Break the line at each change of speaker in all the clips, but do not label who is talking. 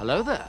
Hello there.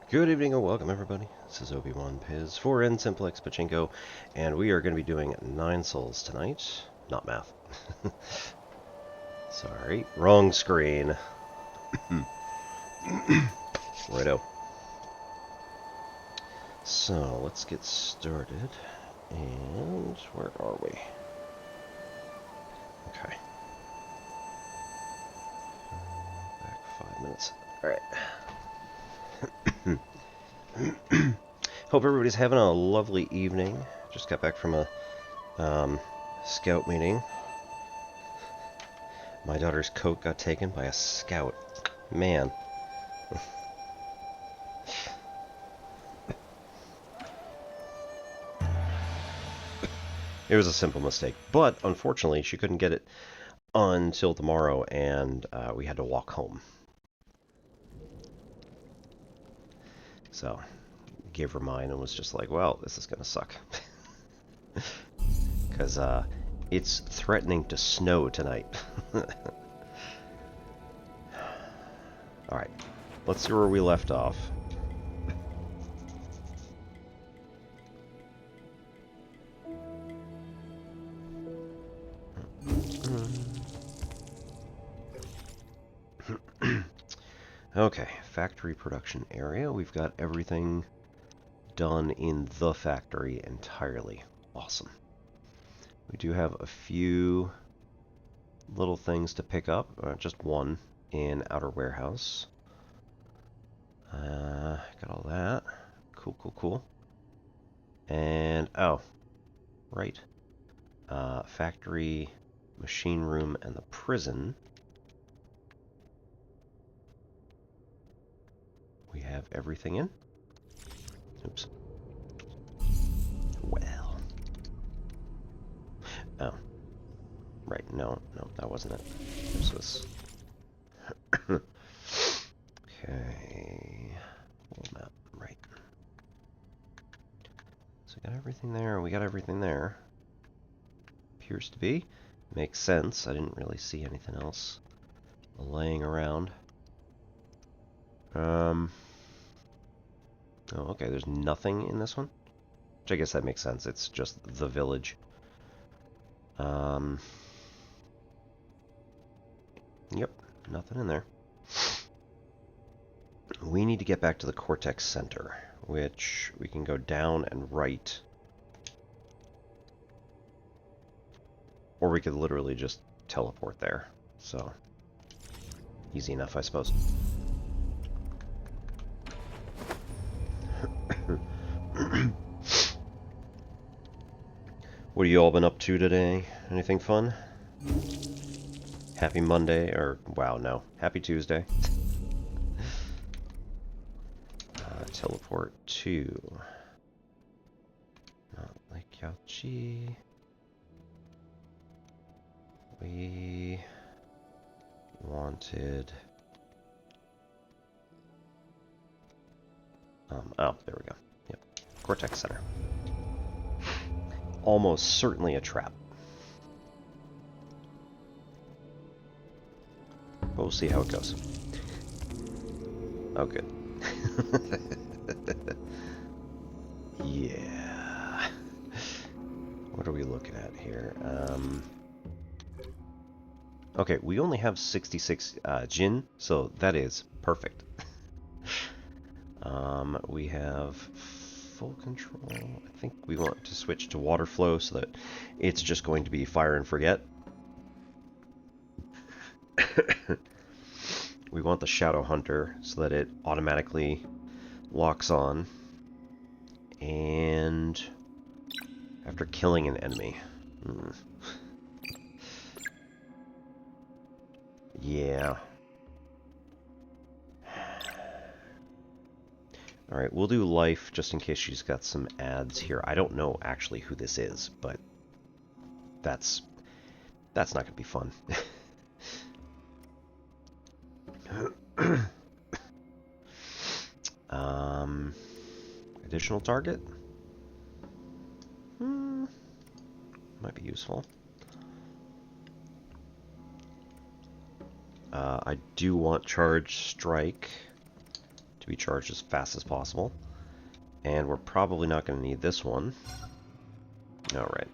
Good evening and welcome everybody. This is Obi-Wan Piz for N Simplex Pachinko, and we are going to be doing 9 souls tonight. Not math. Sorry, wrong screen. Righto. So, let's get started. And where are we? Okay. Back 5 sense. Alright. Hope everybody's having a lovely evening. Just got back from a scout meeting. My daughter's coat got taken by a scout. Man. It was a simple mistake, but unfortunately she couldn't get it until tomorrow, and we had to walk home. So, gave her mine and was just like, well, this is gonna suck. Because it's threatening to snow tonight. Alright, let's see where we left off. Okay, factory production area. We've got everything done in the factory entirely. Awesome. We do have a few little things to pick up. Just one in outer warehouse. Got all that. Cool, cool, cool. And, oh, right. Factory, machine room, and the prison. We have everything in. Oops. Well. Oh. Right, no, that wasn't it. This was... Okay. World map, right. So we got everything there, we got everything there. Appears to be. Makes sense, I didn't really see anything else laying around. Oh, okay, there's nothing in this one? Which I guess that makes sense, it's just the village. Yep, nothing in there. We need to get back to the Cortex Center, which we can go down and right. Or we could literally just teleport there. So, easy enough, I suppose. What have you all been up to today? Anything fun? Happy Monday, or wow, no. Happy Tuesday. Teleport to... Not Lake Yaochi. We wanted... oh, there we go. Yep. Cortex Center. Almost certainly a trap. But we'll see how it goes. Oh, good. Yeah. What are we looking at here? Okay, we only have 66 Jin, so that is perfect. We have full control. I think we want to switch to water flow so that it's just going to be fire and forget. We want the Shadow Hunter so that it automatically locks on. And after killing an enemy. Yeah. Alright, we'll do life just in case she's got some ads here. I don't know actually who this is, but that's not going to be fun. Additional target? Might be useful. I do want Charge Strike to be charged as fast as possible. And we're probably not going to need this one. Alright.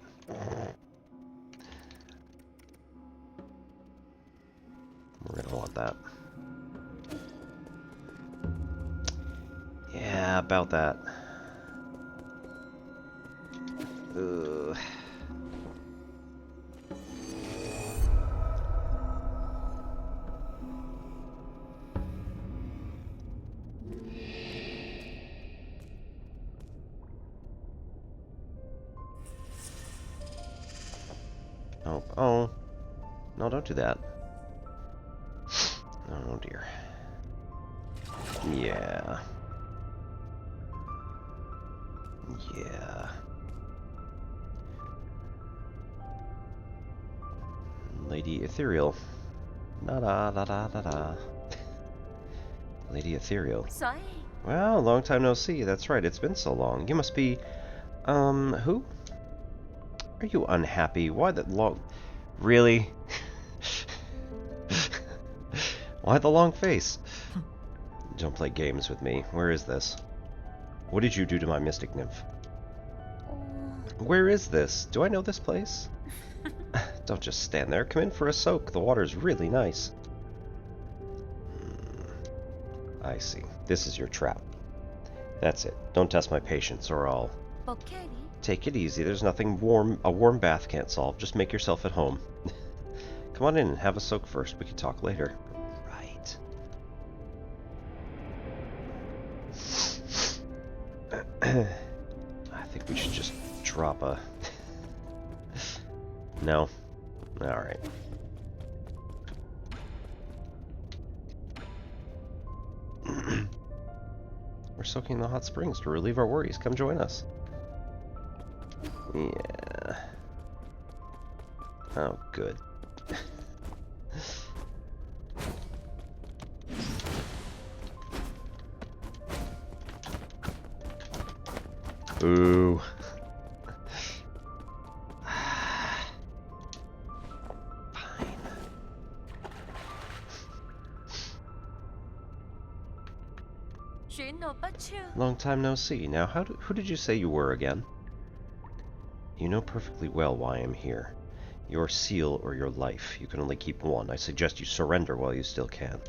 We're going to want that. Yeah, about that. Ugh. No, don't do that. Oh dear. Yeah. Yeah. Lady Ethereal. Da-da-da-da-da-da. Lady Ethereal.
Sorry.
Well, long time no see. That's right, it's been so long. You must be... who? Are you unhappy? Why the long... Really? Why the long face? Don't play games with me. Where is this? What did you do to my mystic nymph? Where is this? Do I know this place? Don't just stand there. Come in for a soak. The water's really nice. I see. This is your trap. That's it. Don't test my patience or I'll... Take it easy. There's nothing a warm bath can't solve. Just make yourself at home. Come on in and have a soak first. We can talk later. Right. I think we should just drop a... No? Alright. We're soaking in the hot springs to relieve our worries. Come join us. Yeah. Oh, good. Ooh. Long time no see. Now, who did you say you were again? You know perfectly well why I'm here. Your seal or your life. You can only keep one. I suggest you surrender while you still can.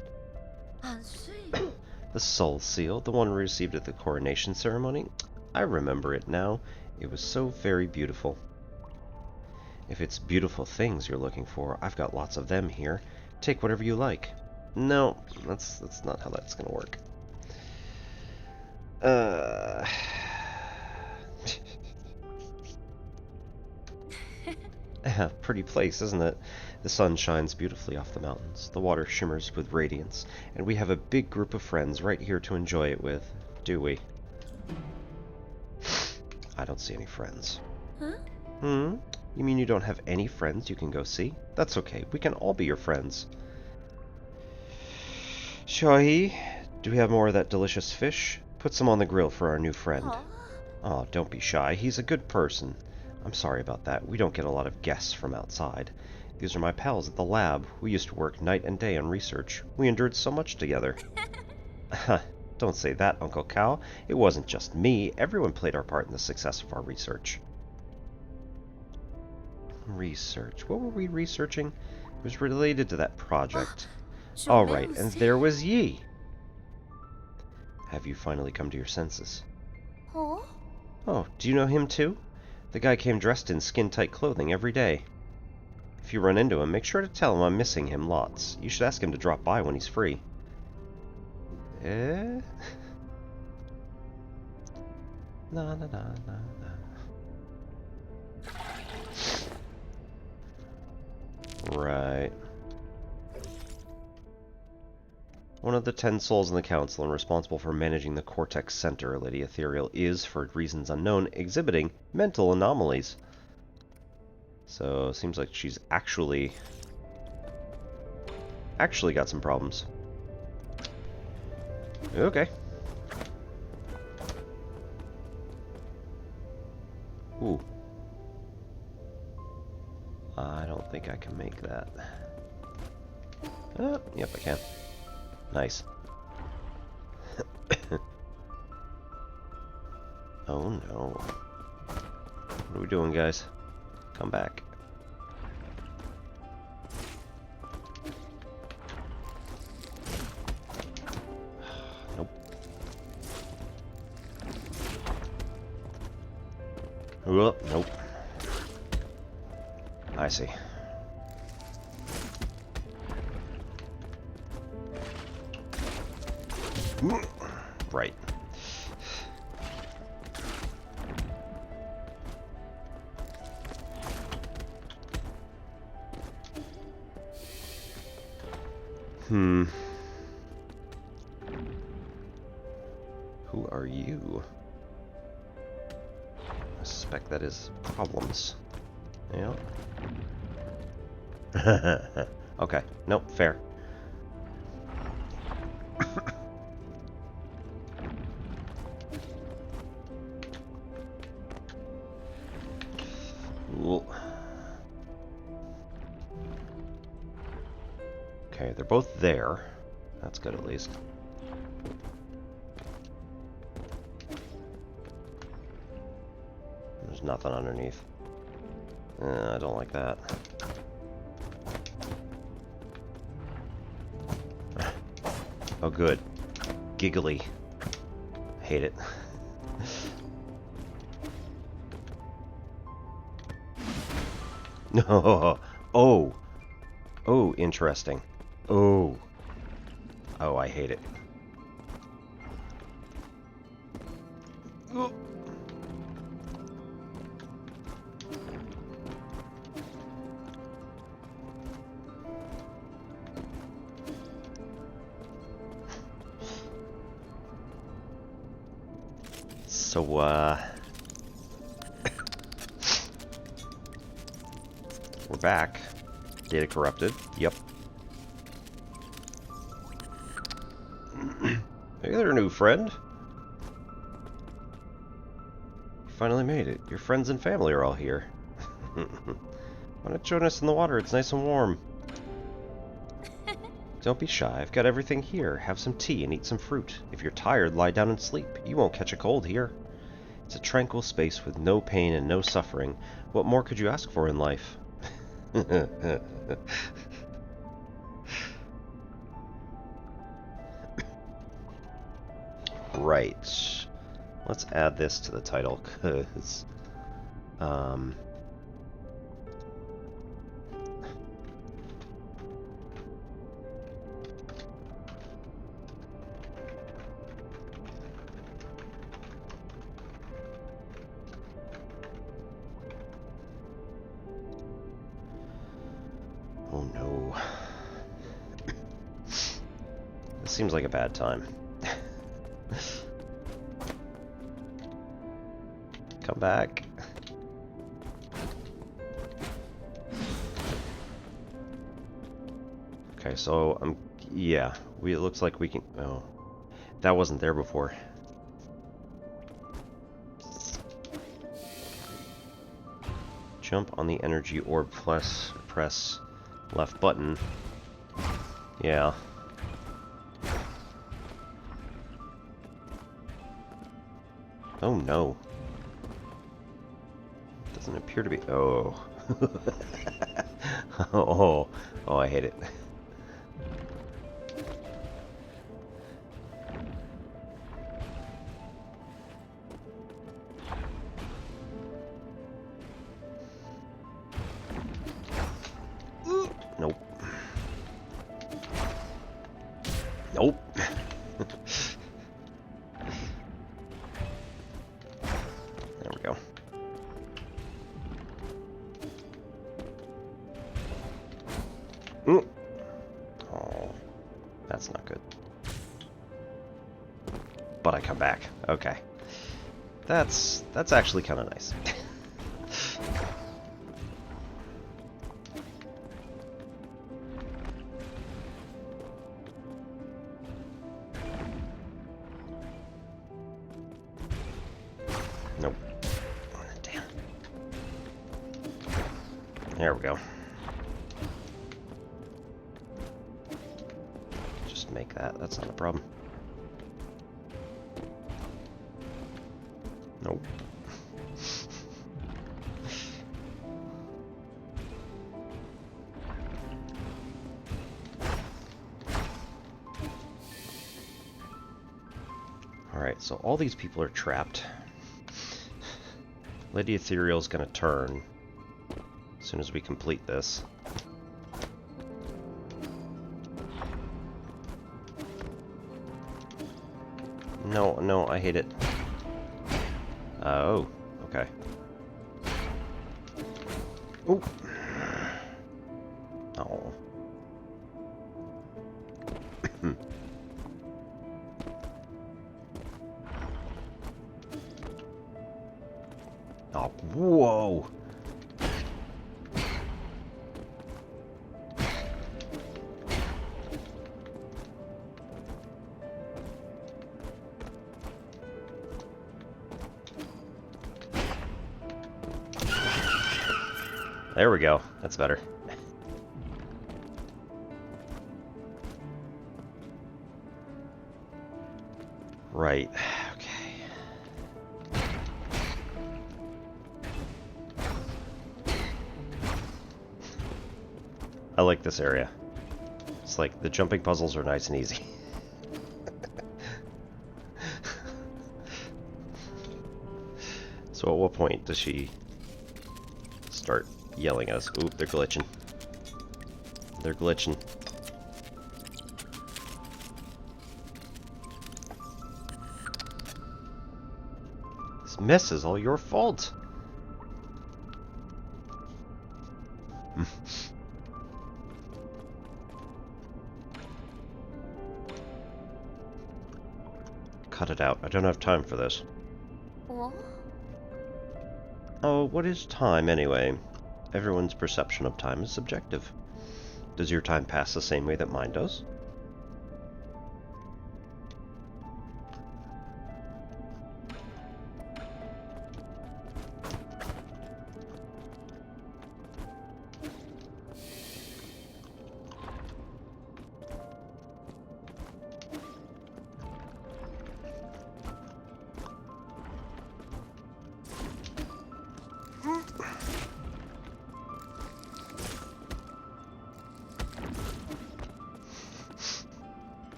The soul seal, the one we received at the coronation ceremony? I remember it now. It was so very beautiful. If it's beautiful things you're looking for, I've got lots of them here. Take whatever you like. No, that's not how that's gonna work. Pretty place, isn't it? The sun shines beautifully off the mountains. The water shimmers with radiance. And we have a big group of friends right here to enjoy it with. Do we? I don't see any friends.
Huh?
Hmm? You mean you don't have any friends you can go see? That's okay. We can all be your friends. Shahi, do we have more of that delicious fish? Put some on the grill for our new friend. Oh, don't be shy. He's a good person. I'm sorry about that. We don't get a lot of guests from outside. These are my pals at the lab. We used to work night and day on research. We endured so much together. Don't say that, Uncle Cow. It wasn't just me. Everyone played our part in the success of our research. Research. What were we researching? It was related to that project. All right, and there was Yi. Have you finally come to your senses? Oh, do you know him too? The guy came dressed in skin-tight clothing every day. If you run into him, make sure to tell him I'm missing him lots. You should ask him to drop by when he's free. Eh? Na na na na na. Right. One of the 10 souls in the council and responsible for managing the Cortex Center, Lady Ethereal, is, for reasons unknown, exhibiting mental anomalies. So, it seems like she's actually got some problems. Okay. Ooh. I don't think I can make that. Yep, I can. Nice. Oh no. What are we doing, guys? Come back. Nope. Nope. I see. Right. Hmm. Who are you? I suspect that is problems. Yeah. Okay. Nope. Fair. Cool. Okay, they're both there. That's good at least. There's nothing underneath. I don't like that. Oh, good. Giggly. Hate it. No. Oh. Oh, interesting. Oh. Oh, I hate it. Oh. So, we're back. Data corrupted. Yep. Hey there, new friend. You finally made it. Your friends and family are all here. Why not join us in the water? It's nice and warm. Don't be shy. I've got everything here. Have some tea and eat some fruit. If you're tired, lie down and sleep. You won't catch a cold here. It's a tranquil space with no pain and no suffering. What more could you ask for in life? Right. Let's add this to the title, because... oh no. This seems like a bad time. Come back. Okay, so yeah, it looks like we can. Oh, that wasn't there before. Jump on the energy orb plus press left button. Yeah. Oh no. Doesn't appear to be. Oh. Oh, I hate it. Nope. Nope. There we go. Oh, that's not good. But I come back. Okay. That's actually kind of nice. Nope. Damn. There we go. Just make that. That's not a problem. Nope. Alright, so all these people are trapped. Lady Ethereal is going to turn as soon as we complete this. No, I hate it. Oh, okay. Oh. Oh. Oh, whoa! There we go. That's better. Right. Okay. I like this area. It's like the jumping puzzles are nice and easy. So at what point does she start yelling at us? Oop, they're glitching. They're glitching. This mess is all your fault. Cut it out. I don't have time for this. Oh, what is time anyway? Everyone's perception of time is subjective. Does your time pass the same way that mine does?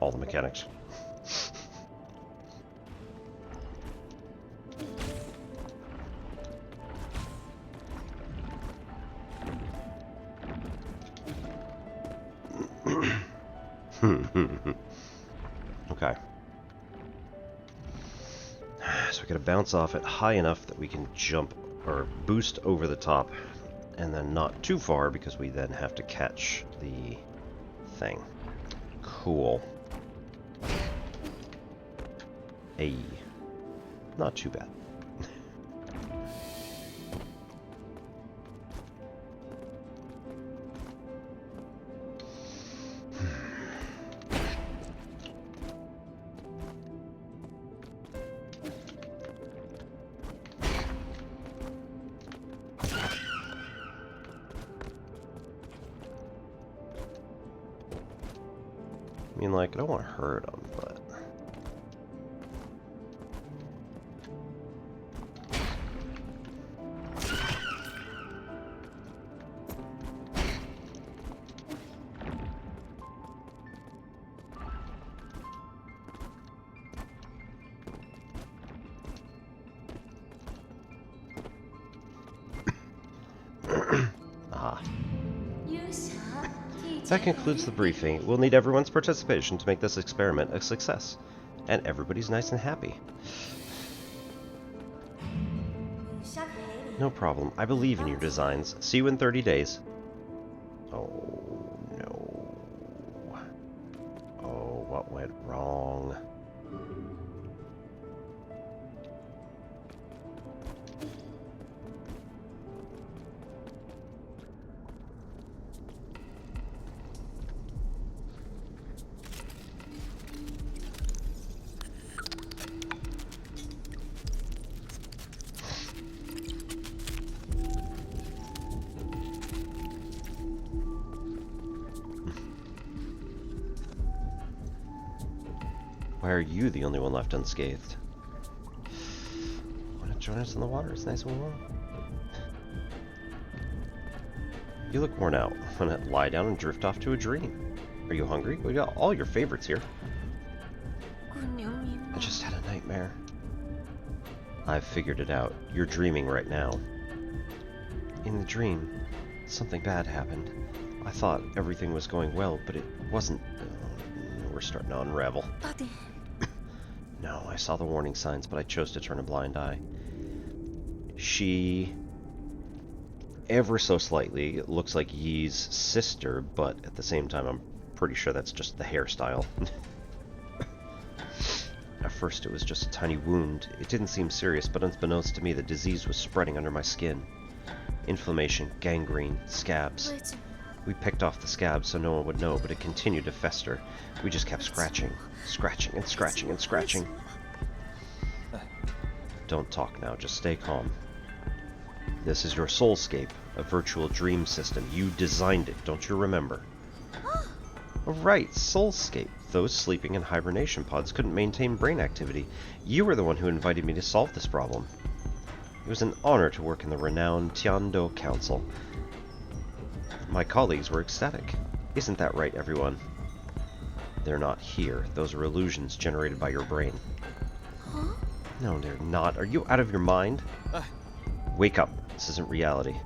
All the mechanics. Okay. So we gotta bounce off it high enough that we can jump or boost over the top, and then not too far because we then have to catch the thing. Cool. Hey, not too bad. I mean, like, I don't want to hurt them, but... Ah. That concludes the briefing. We'll need everyone's participation to make this experiment a success. And everybody's nice and happy. No problem. I believe in your designs. See you in 30 days. Oh, no. Oh, what went wrong? Why are you the only one left unscathed? Want to join us in the water? It's nice and warm. You look worn out. Want to lie down and drift off to a dream? Are you hungry? We got all your favorites here. I just had a nightmare. I've figured it out. You're dreaming right now. In the dream, something bad happened. I thought everything was going well, but it wasn't. We're starting to unravel. No, I saw the warning signs, but I chose to turn a blind eye. She ever so slightly. It looks like Yi's sister, but at the same time, I'm pretty sure that's just the hairstyle. At first, it was just a tiny wound. It didn't seem serious, but unbeknownst to me, the disease was spreading under my skin. Inflammation, gangrene, scabs. We picked off the scabs so no one would know, but it continued to fester. We just kept scratching, scratching, and scratching, and scratching. Don't talk now, just stay calm. This is your soulscape, a virtual dream system. You designed it, don't you remember? Oh, right, soulscape. Those sleeping in hibernation pods couldn't maintain brain activity. You were the one who invited me to solve this problem. It was an honor to work in the renowned Tiando Council. My colleagues were ecstatic. Isn't that right, everyone? They're not here. Those are illusions generated by your brain.
Huh?
No, they're not. Are you out of your mind? Wake up. This isn't reality.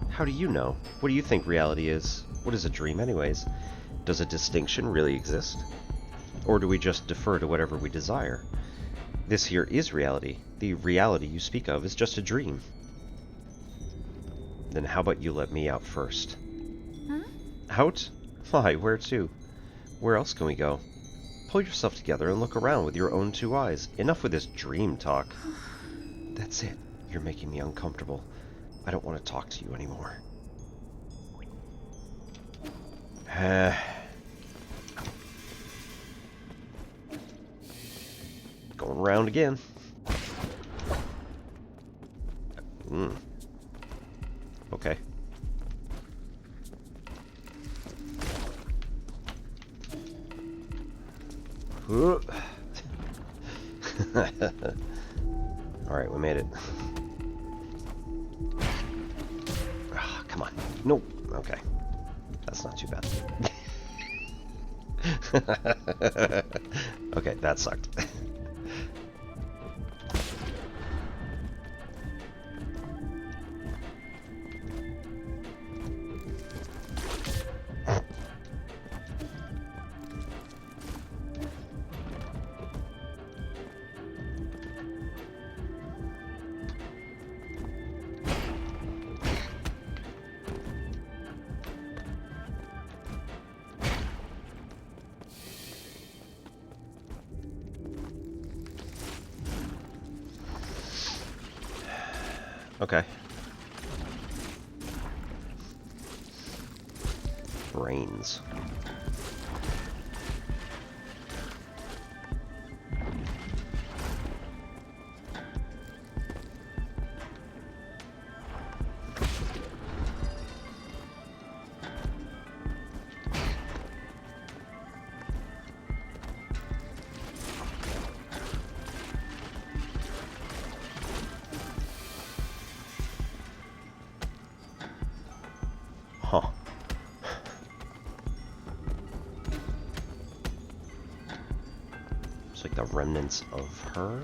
How do you know? What do you think reality is? What is a dream, anyways? Does a distinction really exist? Or do we just defer to whatever we desire? This here is reality. The reality you speak of is just a dream. Then how about you let me out first?
Huh?
Out? Why, where to? Where else can we go? Pull yourself together and look around with your own two eyes. Enough with this dream talk. That's it. You're making me uncomfortable. I don't want to talk to you anymore. Going around again. Okay. Alright, we made it. Ah, come on. Nope. Okay. That's not too bad. Okay, that sucked. Okay. Brains. Huh. It's like the remnants of her.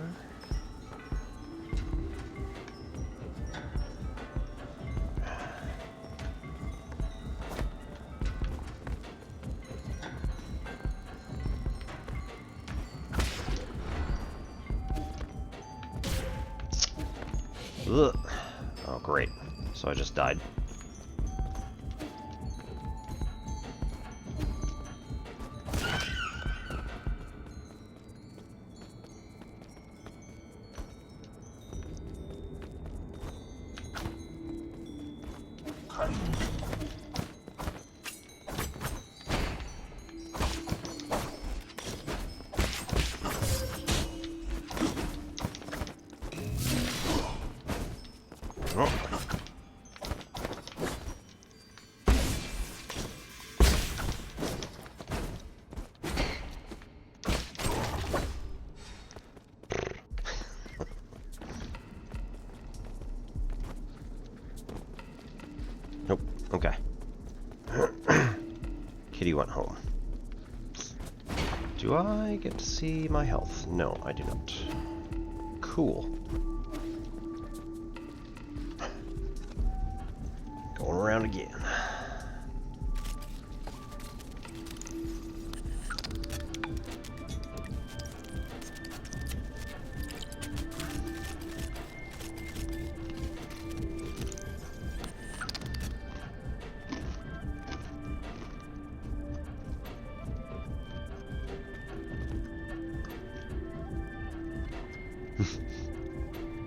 Ugh. Oh, great. So I just died. Nope. Okay. Kitty went home. Do I get to see my health? No, I do not. Cool. Going around again.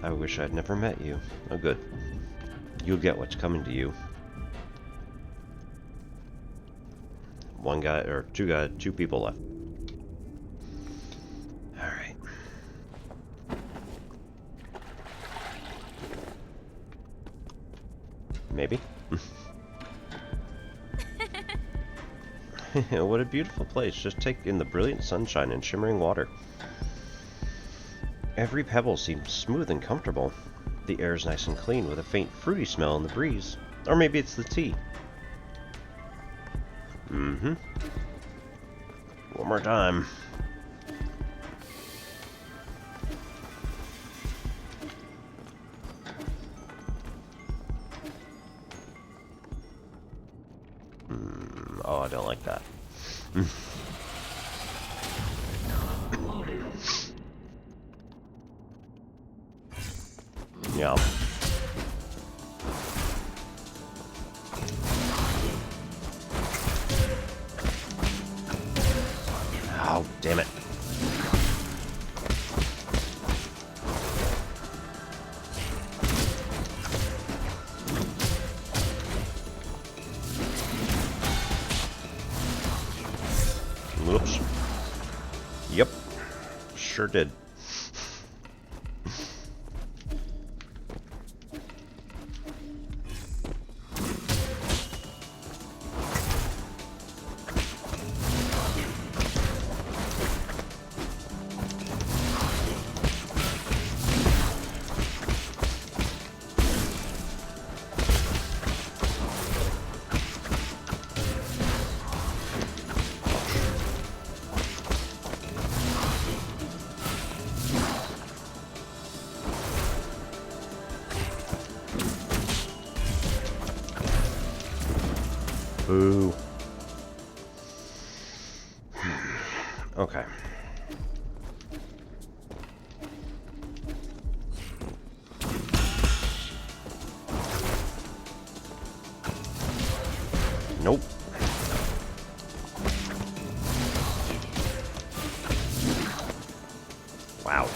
I wish I'd never met you. Oh, good. You'll get what's coming to you. One guy, or two people left. Alright. Maybe? What a beautiful place. Just take in the brilliant sunshine and shimmering water. Every pebble seems smooth and comfortable. The air is nice and clean with a faint fruity smell in the breeze. Or maybe it's the tea. Mm-hmm. One more time. Oh, I don't like that. Yeah. Oh, damn it. Whoops. Yep. Sure did. Boo. Okay. Nope. Wow.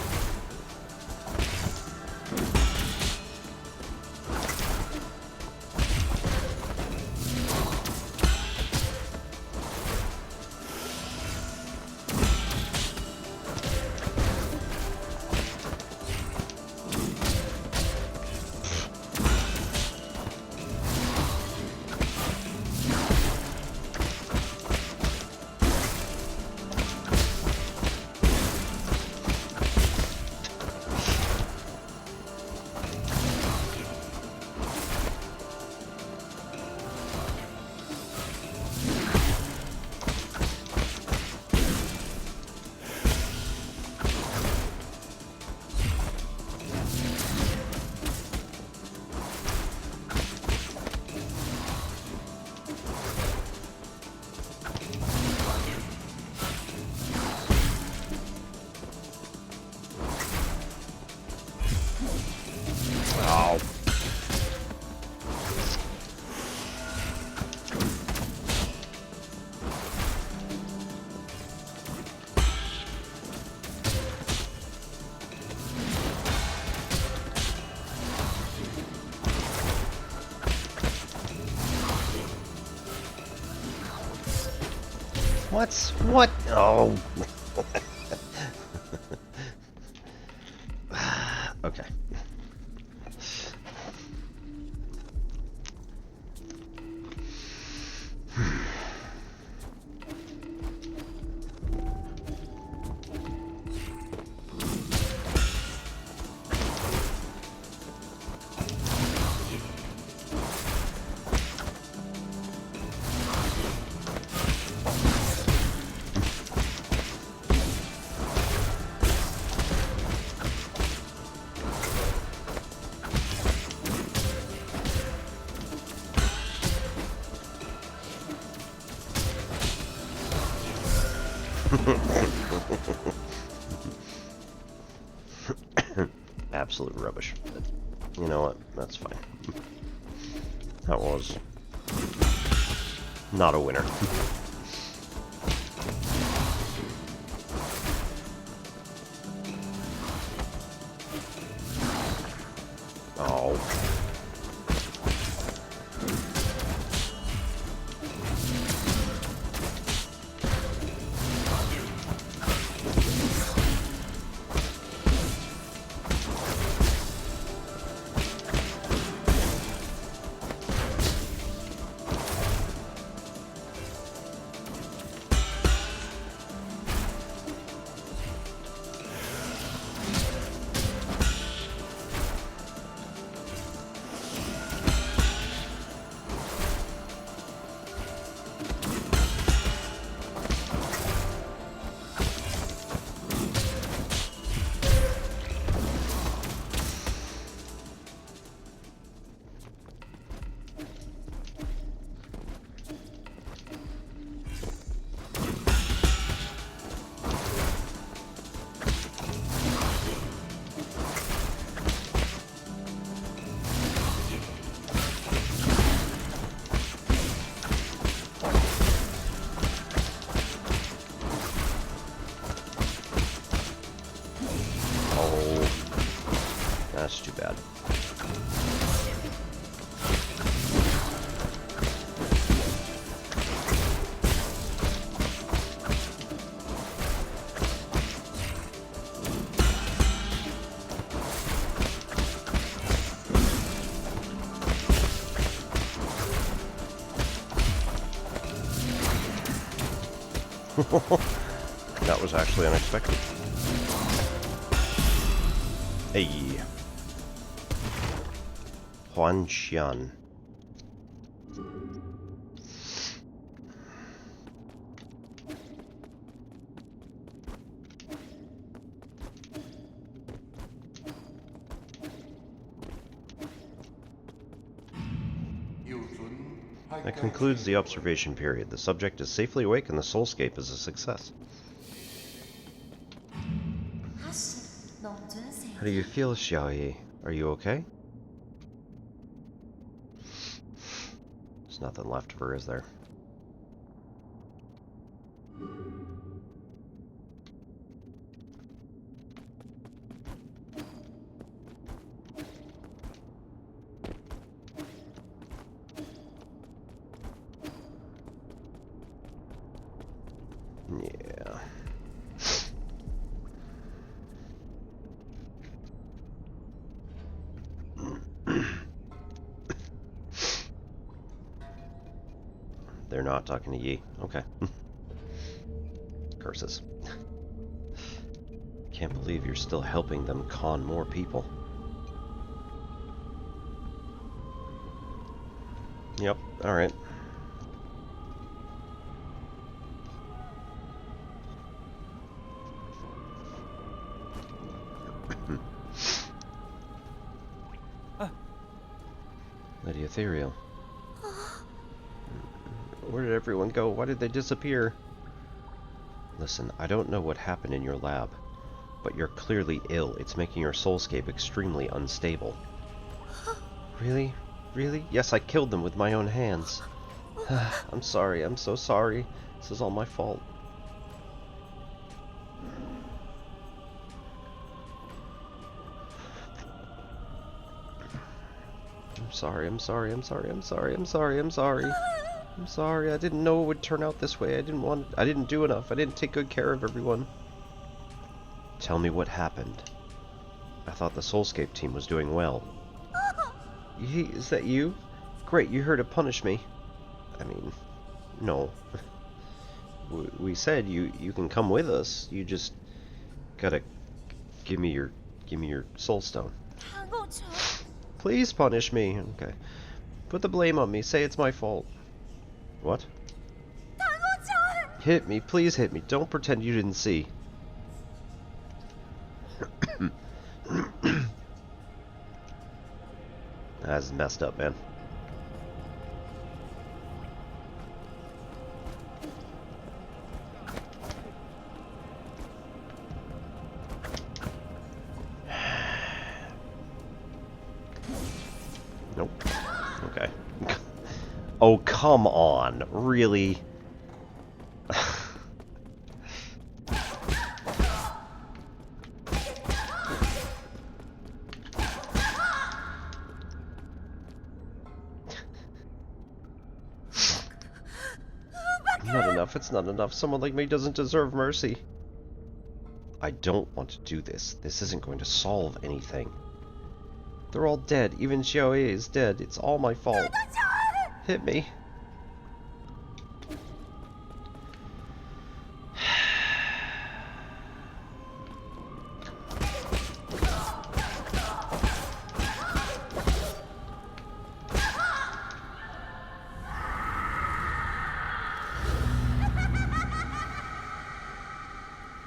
Oh. What? Oh. Okay. Absolute rubbish. But you know what? That's fine. That was not a winner. That's too bad. That was actually unexpected. Hey. Huan Xian. That concludes the observation period. The subject is safely awake and the soulscape is a success. How do you feel, Xiaoyi? Are you okay? There's nothing left of her, is there? Yeah. They're not talking to Yi. Okay. Curses. Can't believe you're still helping them con more people. Yep, alright. Lady Ethereal. Where did everyone go? Why did they disappear? Listen, I don't know what happened in your lab, but you're clearly ill. It's making your soulscape extremely unstable. Really? Really? Yes, I killed them with my own hands. I'm sorry. I'm so sorry. This is all my fault. I'm sorry. I'm sorry. I'm sorry. I'm sorry. I'm sorry. I'm sorry. I'm sorry. I didn't know it would turn out this way. I didn't do enough. I didn't take good care of everyone. Tell me what happened. I thought the Soulscape team was doing well. Is that you? Great, you're here to punish me. I mean, no. We said you can come with us. You just gotta give me your soul stone. Please punish me. Okay. Put the blame on me. Say it's my fault. What? Hit me. Please hit me. Don't pretend you didn't see. That's messed up, man. Nope. Okay. Oh, come on. Really? Not enough. It's not enough. Someone like me doesn't deserve mercy. I don't want to do this. This isn't going to solve anything. They're all dead. Even Xiaoyi is dead. It's all my fault. Hit me.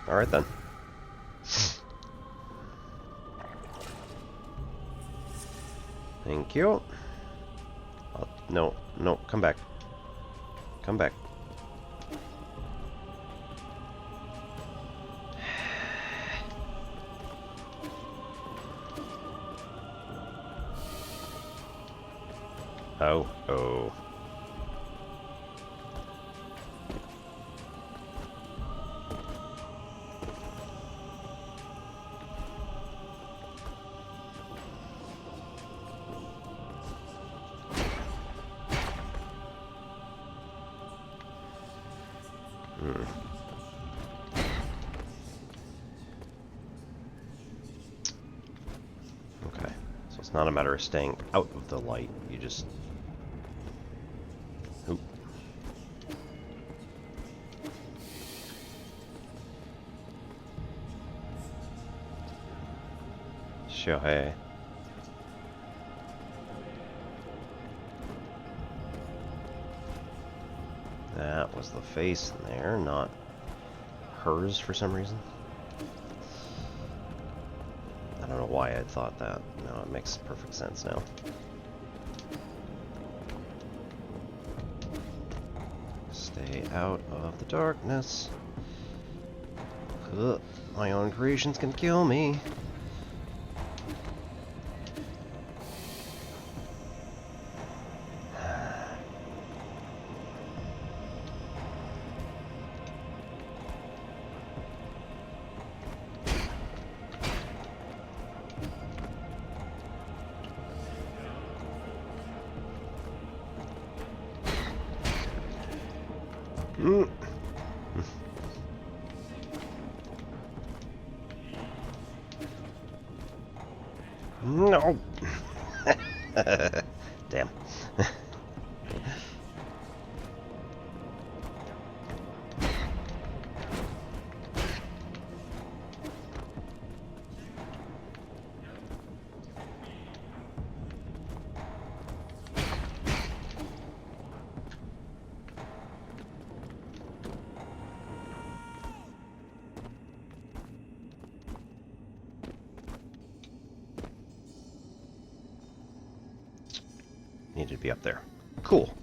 Alright then. Thank you. No, no, come back. Come back. Oh, oh. not a matter of staying out of the light. You just... Oop. Shohei. That was the face in there, not hers for some reason. I don't know why I thought that. No, it makes perfect sense now. Stay out of the darkness. Ugh, my own creations can kill me. No. Damn. Needed to be up there. Cool.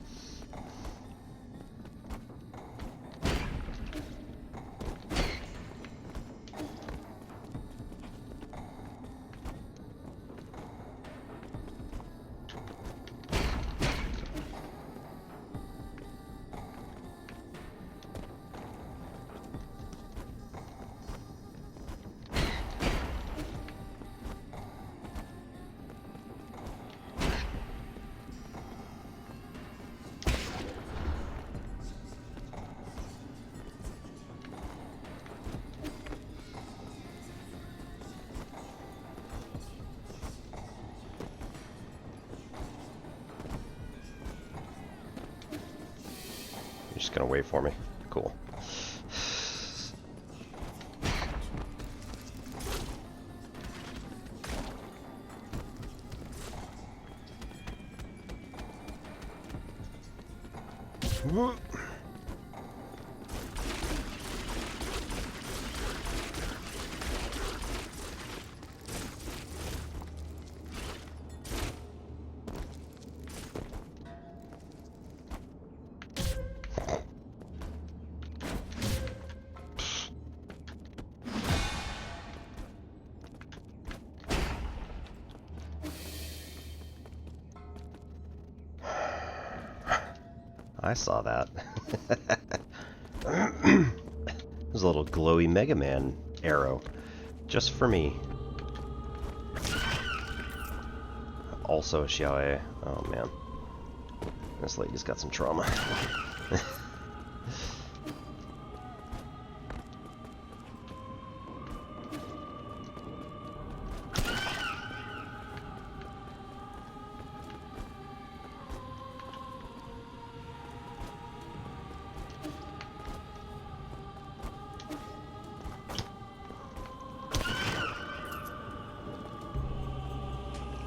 Just gonna wait for me. Cool. I saw that. There's a little glowy Mega Man arrow. Just for me. Also a Xiaoe. Oh man. This lady's got some trauma.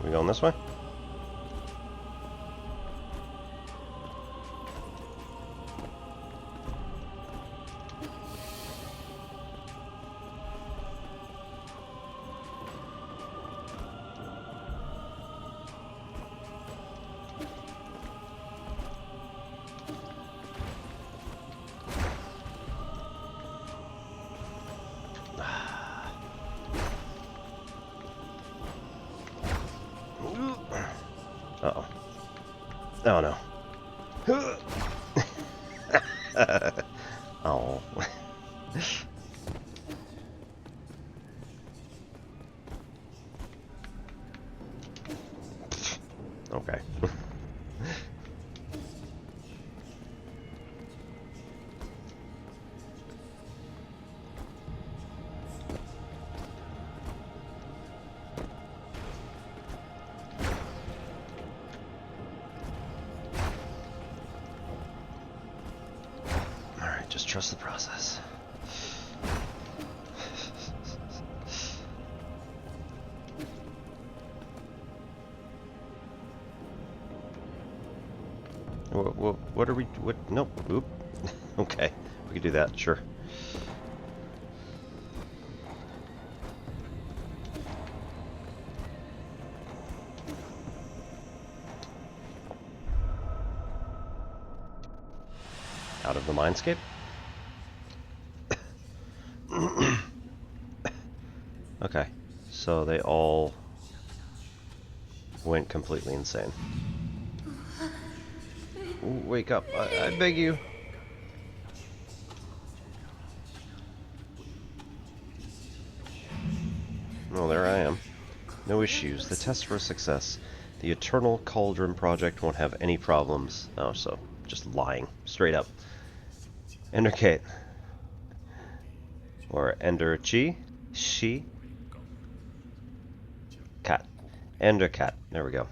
We going this way? Uh-oh. Oh, no. Oh. Okay. trust the process. What are we... What? Nope. Oop. Okay. We can do that. Sure. Out of the mindscape? Okay. So they all went completely insane. Ooh, wake up. I beg you. Oh, there I am. No issues. The test for success. The Eternal Cauldron project won't have any problems. Oh, so just lying. Straight up. Ender Kate. Or Ender Chi. She. Cat. Ender Cat. There we go.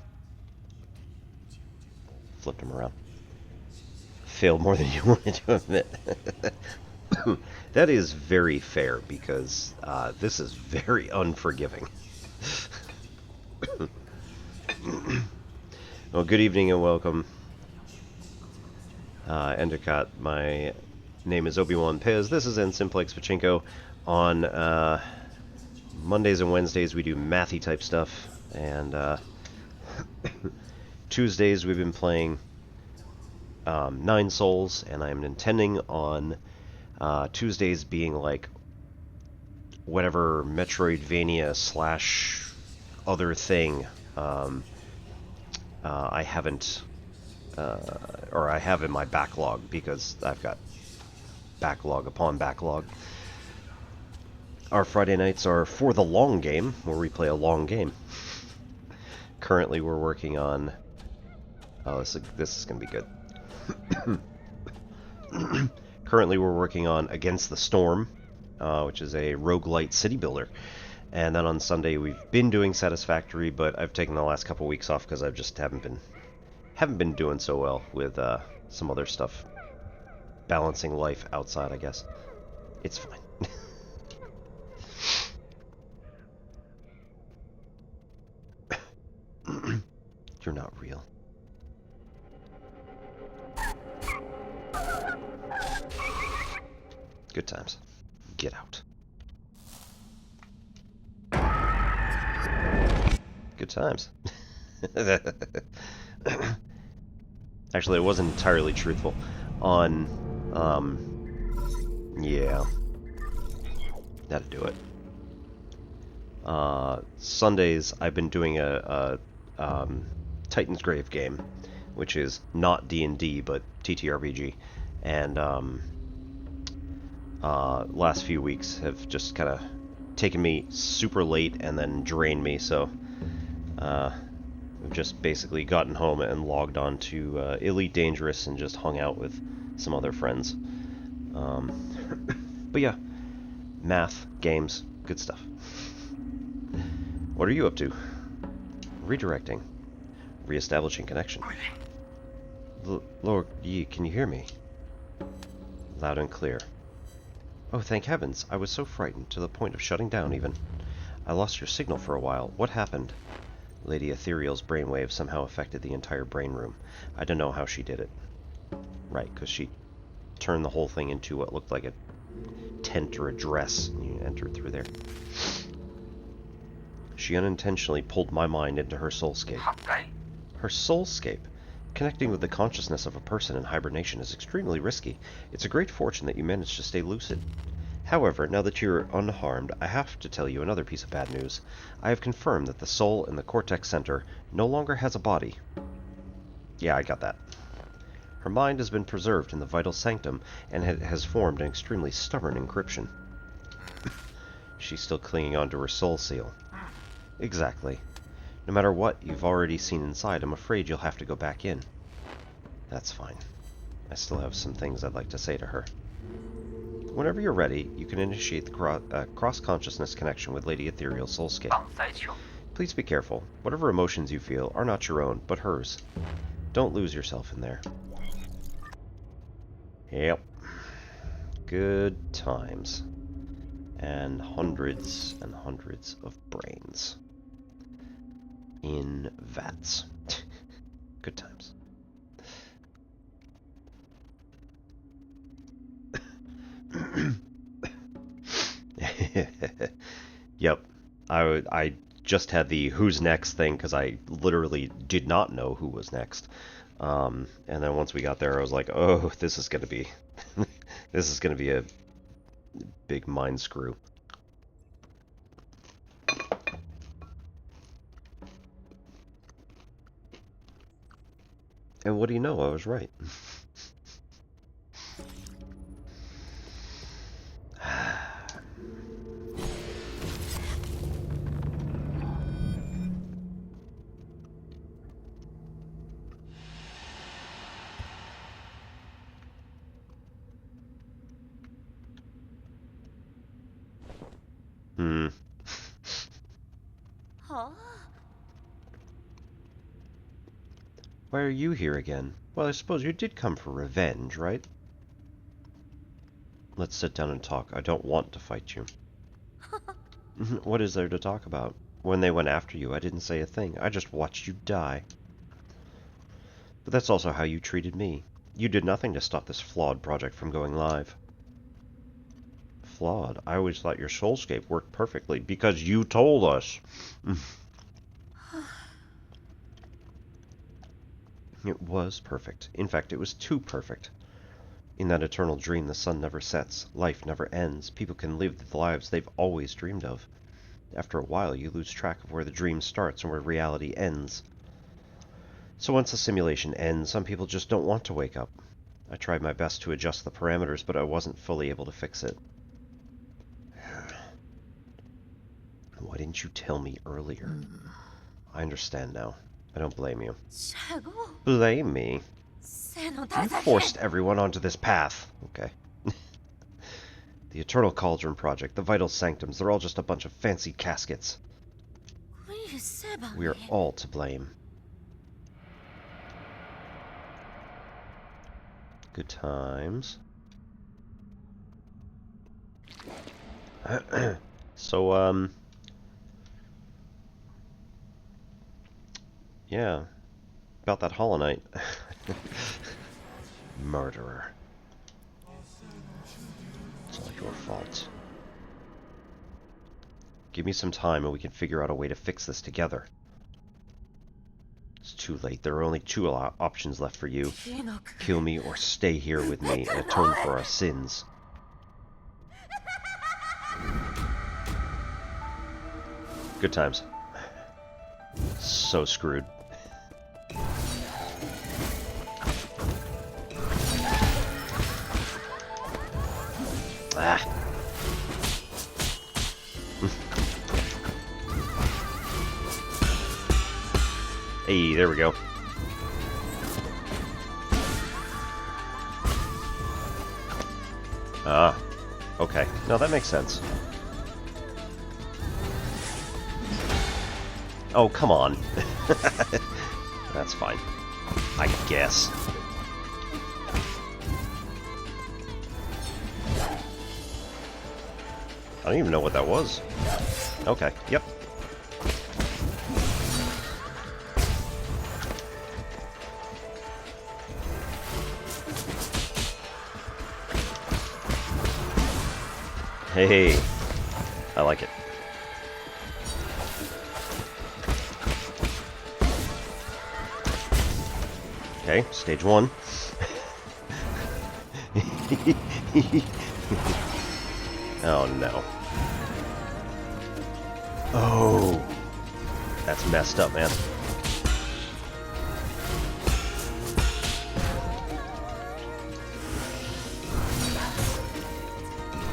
Flipped him around. Failed more than you wanted to admit. That is very fair, because this is very unforgiving. Well, good evening and welcome. Endicott, my name is Obi-Wan Pez. This is N-Simplex Pachinko. On Mondays and Wednesdays we do mathy type stuff, and Tuesdays we've been playing Nine Souls, and I'm intending on Tuesdays being like whatever Metroid-vania slash other thing I haven't or I have in my backlog, because I've got backlog upon backlog. Our Friday nights are For the Long Game, where we play a long game. Currently we're working on... Oh, this is going to be good. Currently we're working on Against the Storm, which is a roguelite city builder. And then on Sunday we've been doing Satisfactory, but I've taken the last couple weeks off because I just haven't been doing so well with some other stuff. Balancing life outside, I guess. It's fine. You're not real. Good times. Get out. Good times. Actually, it wasn't entirely truthful. On, yeah. That'd do it. Sundays, I've been doing a Titan's Grave game, which is not D&D, but TTRPG. And, last few weeks have just kind of taken me super late and then drained me, so, I've just basically gotten home and logged on to Elite Dangerous and just hung out with some other friends. But yeah, math, games, good stuff. What are you up to? Redirecting. Reestablishing connection. Lord Yi, can you hear me? Loud and clear. Oh, thank heavens. I was so frightened, to the point of shutting down even. I lost your signal for a while. What happened? Lady Ethereal's brainwave somehow affected the entire brain room. I don't know how she did it. Right, because she turned the whole thing into what looked like a tent or a dress, and you entered through there. She unintentionally pulled my mind into her soulscape. Her soulscape? Connecting with the consciousness of a person in hibernation is extremely risky. It's a great fortune that you managed to stay lucid. However, now that you're unharmed, I have to tell you another piece of bad news. I have confirmed that the soul in the Cortex Center no longer has a body. Yeah, I got that. Her mind has been preserved in the vital sanctum, and has formed an extremely stubborn encryption. She's still clinging on to her soul seal. Exactly. No matter what you've already seen inside, I'm afraid you'll have to go back in. That's fine. I still have some things I'd like to say to her. Whenever you're ready, you can initiate the cross-consciousness connection with Lady Ethereal's soulscape. Please be careful. Whatever emotions you feel are not your own, but hers. Don't lose yourself in there. Yep. Good times. And hundreds of brains. In vats. Good times. Yep. I just had the who's next thing because I literally did not know who was next. And then once we got there, I was like, oh, this is gonna be this is gonna be a big mind screw. And what do you know? I was right. Hmm.
Huh?
Why are you here again? Well, I suppose you did come for revenge, right? Let's sit down and talk. I don't want to fight you. What is there to talk about? When they went after you, I didn't say a thing. I just watched you die. But that's also how you treated me. You did nothing to stop this flawed project from going live. Flawed? I always thought your soulscape worked perfectly because you told us. It was perfect. In fact, it was too perfect. In that eternal dream, the sun never sets, life never ends, people can live the lives they've always dreamed of. After a while, you lose track of where the dream starts and where reality ends. So once the simulation ends, some people just don't want to wake up. I tried my best to adjust the parameters, but I wasn't fully able to fix it. Why didn't you tell me earlier? I understand now. I don't blame you. Blame me? You forced everyone onto this path. Okay. The Eternal Cauldron Project, the Vital Sanctums, they're all just a bunch of fancy caskets. We are all to blame. Good times. So, yeah. About that Hollow Knight. Murderer. It's all your fault. Give me some time and we can figure out a way to fix this together. It's too late. There are only two options left for you. Kill me or stay here with me and atone for our sins. Good times. So screwed. Ah. Hey, there we go. Ah, okay. No, that makes sense. Oh, come on. That's fine. I guess. I don't even know what that was. Okay, yep. Hey, I like it. Okay, stage one. Oh no. Oh, that's messed up, man.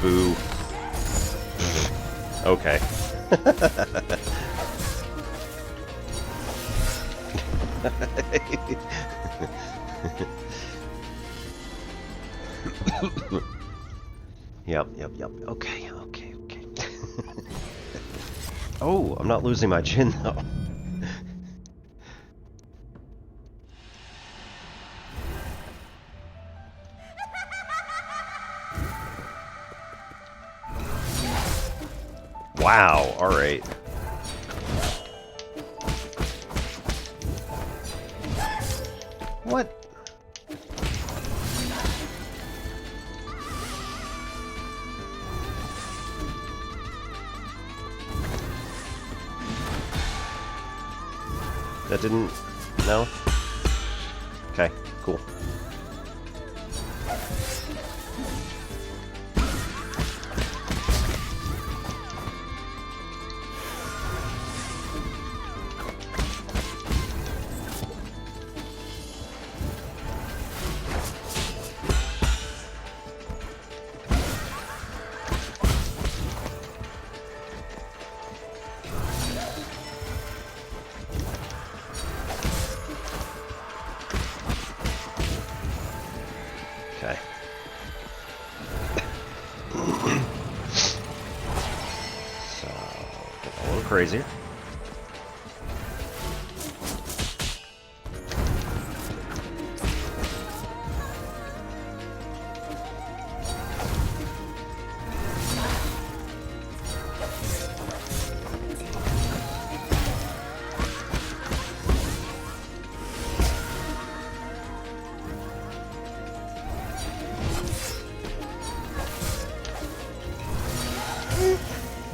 Boo. Okay. Yep. Okay. Oh, I'm not losing my chin though. Wow, alright. What? That didn't... No? Okay, cool. Okay. So, get a little crazier.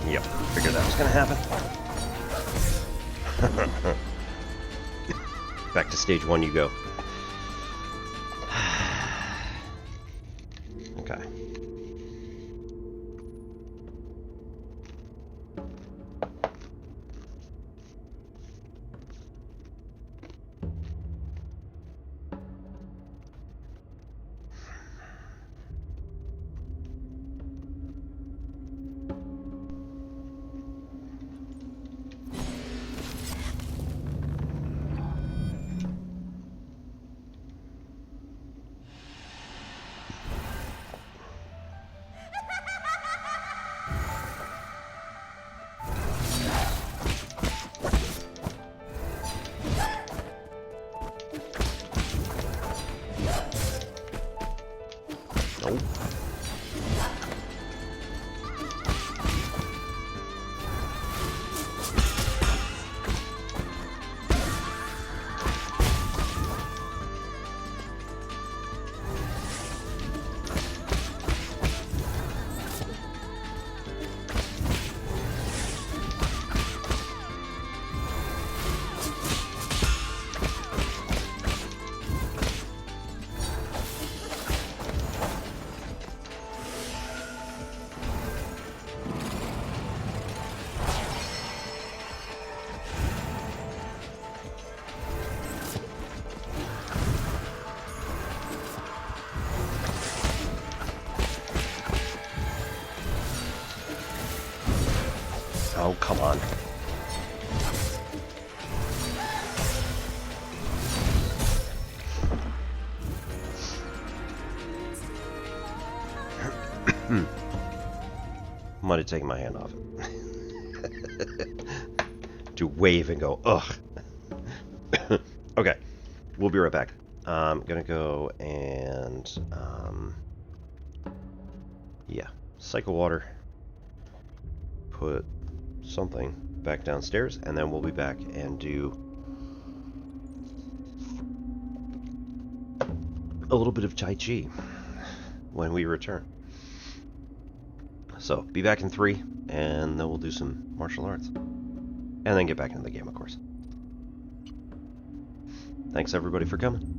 Yep, figured that was gonna happen. Back to stage 1 you go. Okay. Nope. Oh, come on. Might have taken my hand off it. To wave and go, ugh. Okay, we'll be right back. I'm gonna go and, yeah, cycle water. Put something back downstairs, and then we'll be back and do a little bit of Tai Chi when we return. So, be back in 3, and then we'll do some martial arts. And then get back into the game, of course. Thanks everybody for coming.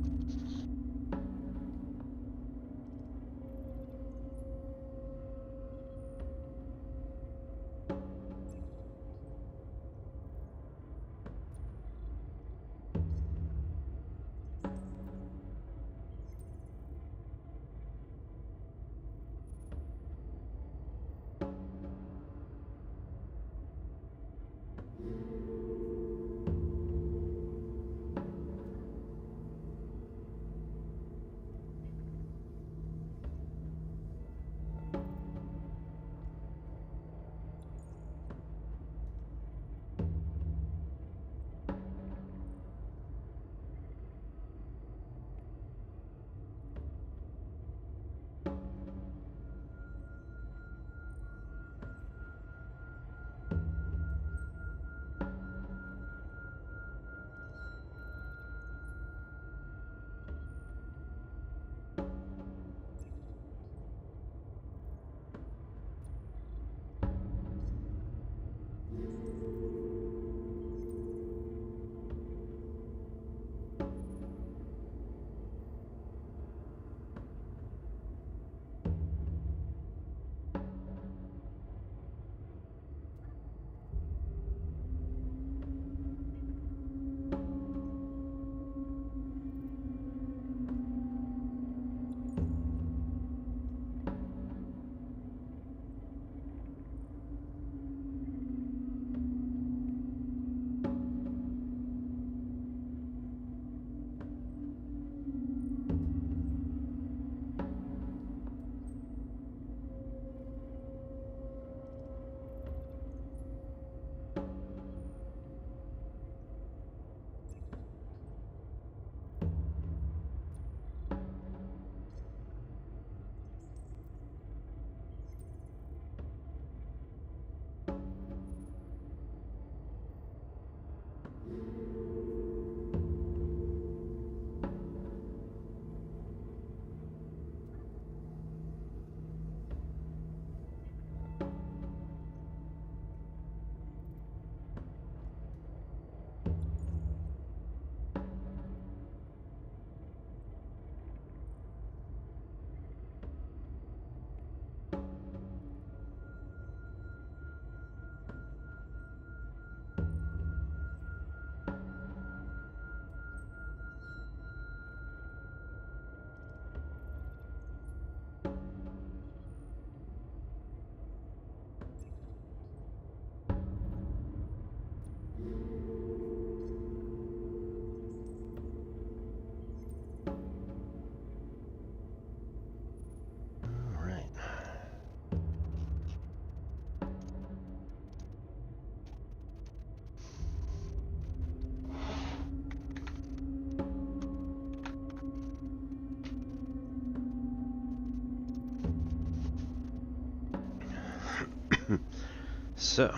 So.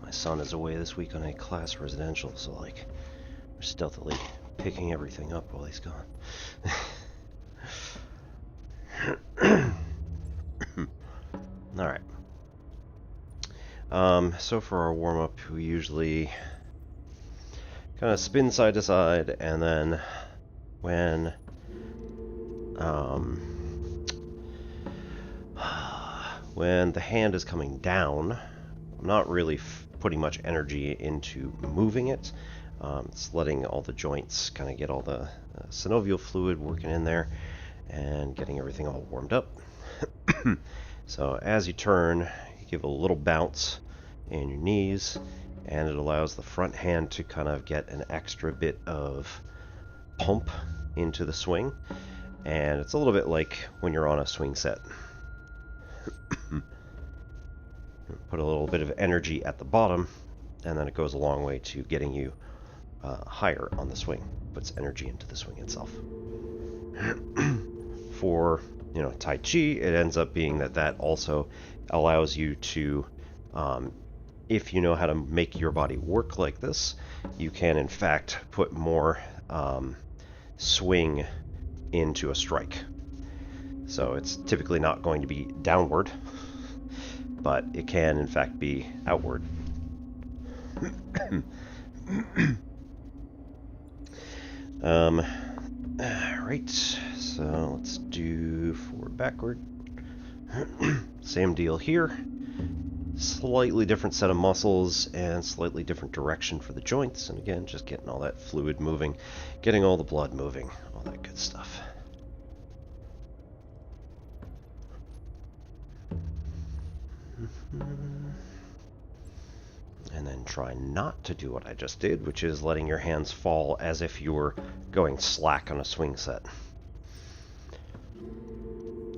My son is away this week on a class residential, so like we're stealthily picking everything up while he's gone. Alright. So for our warm-up, we usually kind of spin side to side, and then when the hand is coming down, I'm not really putting much energy into moving it. It's letting all the joints kind of get all the synovial fluid working in there and getting everything all warmed up. So as you turn, you give a little bounce in your knees, and it allows the front hand to kind of get an extra bit of pump into the swing. And it's a little bit like when you're on a swing set. Put a little bit of energy at the bottom, and then it goes a long way to getting you higher on the swing. Puts energy into the swing itself. For Tai Chi, it ends up being that also allows you to, if you know how to make your body work like this, you can in fact put more swing into a strike. So it's typically not going to be downward, but it can in fact be outward. Right, so let's do forward, backward. Same deal here. Slightly different set of muscles and slightly different direction for the joints. And again, just getting all that fluid moving, getting all the blood moving, all that good stuff. And then try not to do what I just did, which is letting your hands fall as if you were going slack on a swing set.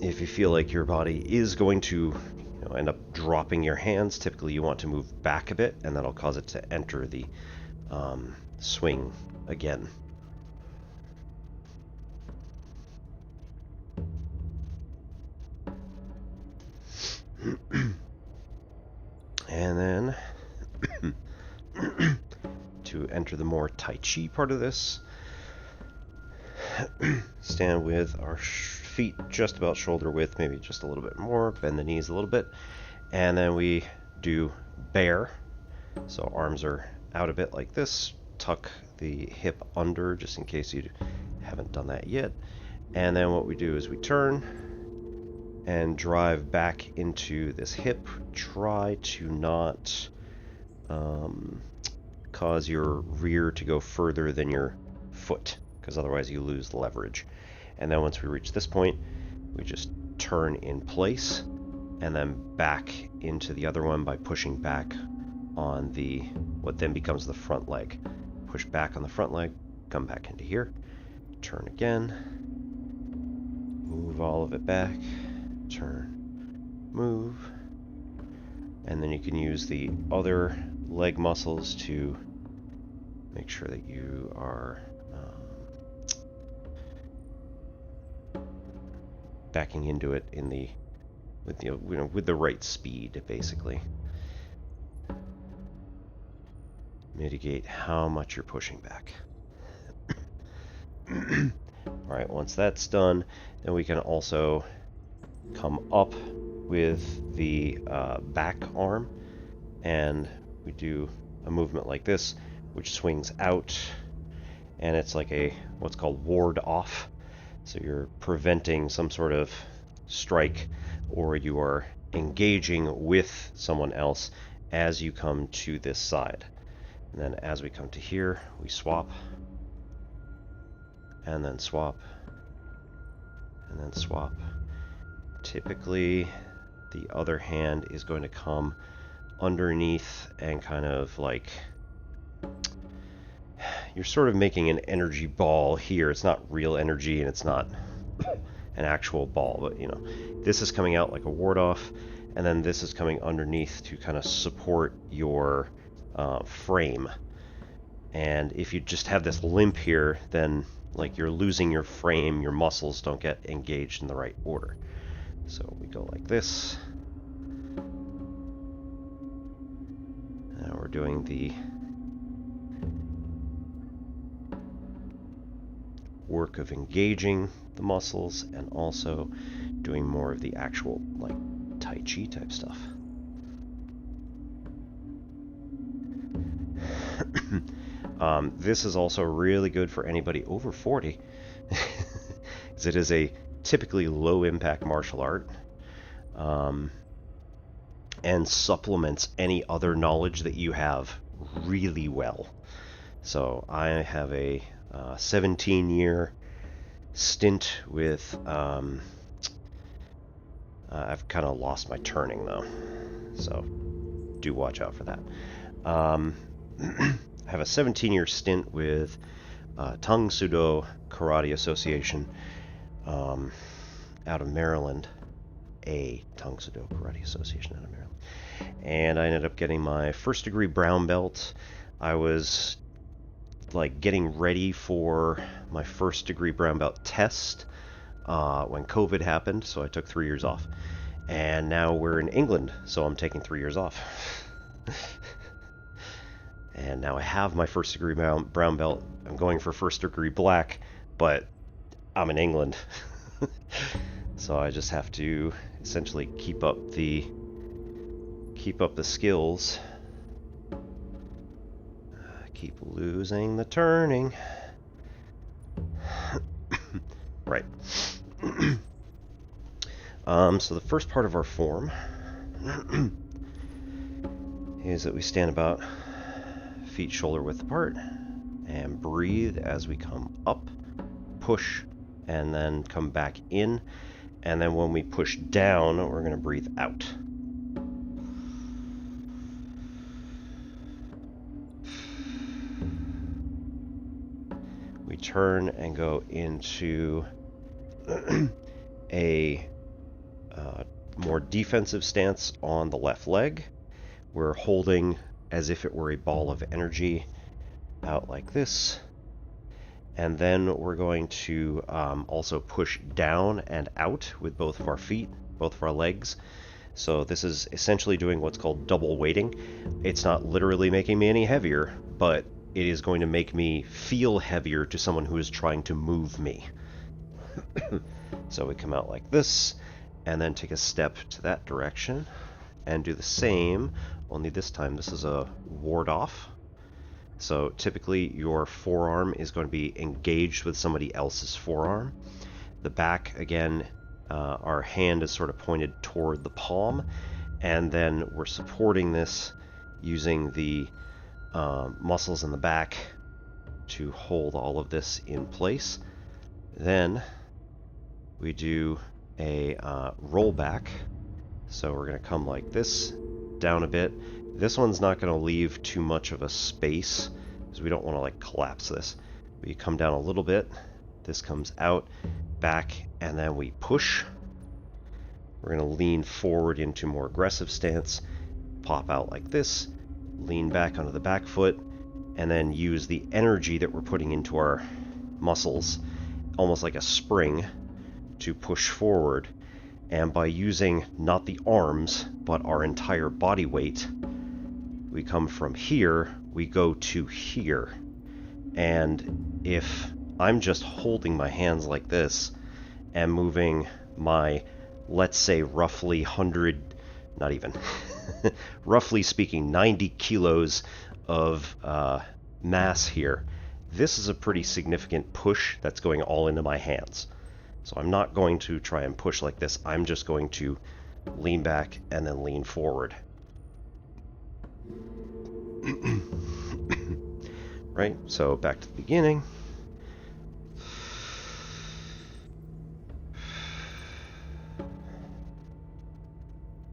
If you feel like your body is going to end up dropping your hands, typically you want to move back a bit, and that'll cause it to enter the swing again. And then to enter the more Tai Chi part of this, stand with our feet just about shoulder width, maybe just a little bit more, bend the knees a little bit, and then we do bear. So arms are out a bit like this, tuck the hip under just in case you haven't done that yet, and then what we do is we turn and drive back into this hip. Try to not cause your rear to go further than your foot, because otherwise you lose the leverage. And then once we reach this point, we just turn in place and then back into the other one by pushing back on the what then becomes the front leg. Push back on the front leg, come back into here, turn again, move all of it back, turn, move, and then you can use the other leg muscles to make sure that you are backing into it in the with the right speed, basically. Mitigate how much you're pushing back. Alright, once that's done, then we can also come up with the back arm, and we do a movement like this, which swings out, and it's like a what's called ward off. So you're preventing some sort of strike, or you are engaging with someone else as you come to this side. And then as we come to here, we swap, and then swap, and then swap. Typically, the other hand is going to come underneath and kind of like, you're sort of making an energy ball here. It's not real energy and it's not an actual ball, but this is coming out like a ward off, and then this is coming underneath to kind of support your frame. And if you just have this limp here, then like you're losing your frame, your muscles don't get engaged in the right order. So we go like this. Now we're doing the work of engaging the muscles and also doing more of the actual like Tai Chi type stuff. This is also really good for anybody over 40, as it is a typically low impact martial art, and supplements any other knowledge that you have really well. So I have a 17-year stint with, I've kind of lost my turning though, so do watch out for that. I have a 17-year stint with Tang Sudo Karate Association out of Maryland. A Tang Sudo Karate Association out of Maryland. And I ended up getting my first degree brown belt. I was like getting ready for my first degree brown belt test when COVID happened, so I took 3 years off. And now we're in England, so I'm taking 3 years off. And now I have my first degree brown belt. I'm going for first degree black, but I'm in England. So I just have to essentially keep up the skills. Keep losing the turning. Right. So the first part of our form is that we stand about feet shoulder width apart and breathe as we come up, push, and then come back in. And then when we push down, we're going to breathe out. We turn and go into a more defensive stance on the left leg. We're holding as if it were a ball of energy out like this. And then we're going to also push down and out with both of our feet, both of our legs. So this is essentially doing what's called double weighting. It's not literally making me any heavier, but it is going to make me feel heavier to someone who is trying to move me. So we come out like this, and then take a step to that direction, and do the same, only this time this is a ward off. So typically your forearm is going to be engaged with somebody else's forearm. The back, again, our hand is sort of pointed toward the palm, and then we're supporting this using the muscles in the back to hold all of this in place. Then we do a rollback. So we're going to come like this, down a bit. This one's not going to leave too much of a space, because we don't want to like collapse this. We come down a little bit, this comes out, back, and then we push. We're going to lean forward into more aggressive stance, pop out like this, lean back onto the back foot, and then use the energy that we're putting into our muscles, almost like a spring, to push forward. And by using not the arms, but our entire body weight, we come from here, we go to here. And if I'm just holding my hands like this and moving my, let's say, roughly 100, not even, roughly speaking, 90 kilos of mass here, this is a pretty significant push that's going all into my hands. So I'm not going to try and push like this. I'm just going to lean back and then lean forward. Right, so back to the beginning.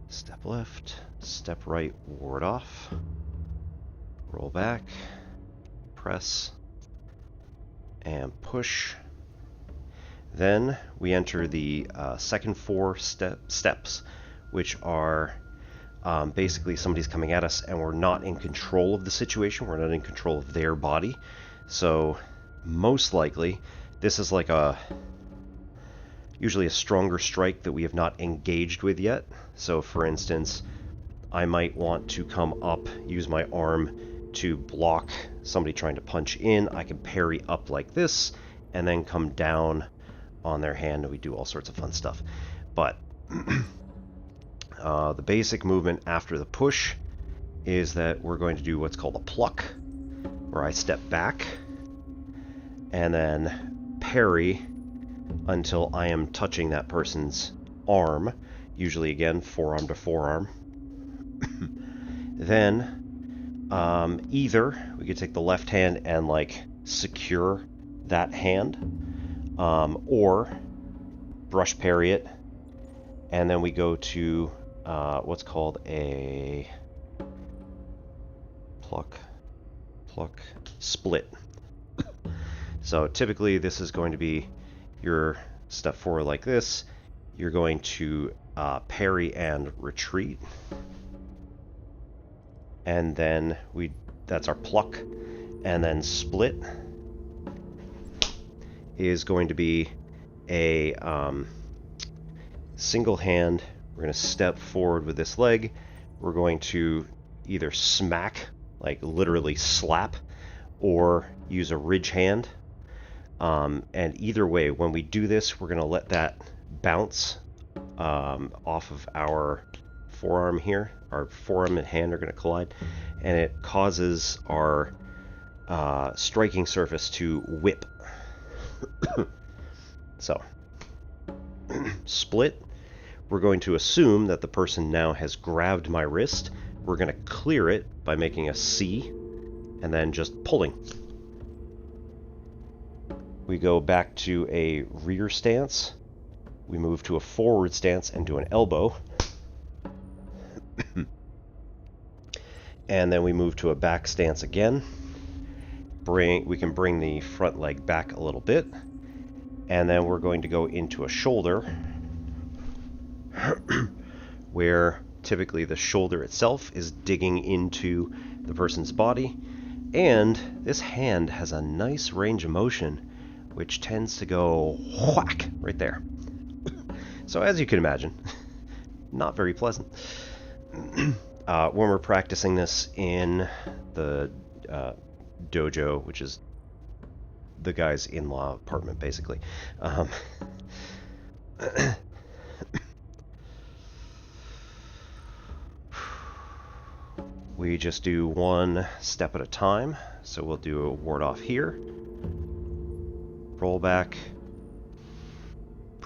Step left, step right, ward off. Roll back, press, and push. Then we enter the second four steps, which are basically somebody's coming at us and we're not in control of the situation, we're not in control of their body. So most likely this is like usually a stronger strike that we have not engaged with yet. So for instance, I might want to come up, use my arm to block somebody trying to punch in. I can parry up like this and then come down on their hand, and we do all sorts of fun stuff. But the basic movement after the push is that we're going to do what's called a pluck, where I step back and then parry until I am touching that person's arm, usually again forearm to forearm. Then either we could take the left hand and like secure that hand, or brush parry it, and then we go to what's called a pluck split. So typically this is going to be your step forward like this. You're going to parry and retreat, and then that's our pluck. And then split is going to be a single hand. We're going to step forward with this leg. We're going to either smack, like literally slap, or use a ridge hand. And either way, when we do this, we're going to let that bounce off of our forearm here. Our forearm and hand are going to collide, and it causes our striking surface to whip. So, split, we're going to assume that the person now has grabbed my wrist. We're going to clear it by making a C and then just pulling. We go back to a rear stance. We move to a forward stance and do an elbow. And then we move to a back stance again. We can bring the front leg back a little bit. And then we're going to go into a shoulder, where typically the shoulder itself is digging into the person's body. And this hand has a nice range of motion, which tends to go whack right there. So as you can imagine, not very pleasant. When we're practicing this in the dojo, which is the guy's in-law apartment, basically. We just do one step at a time. So we'll do a ward off here. Roll back.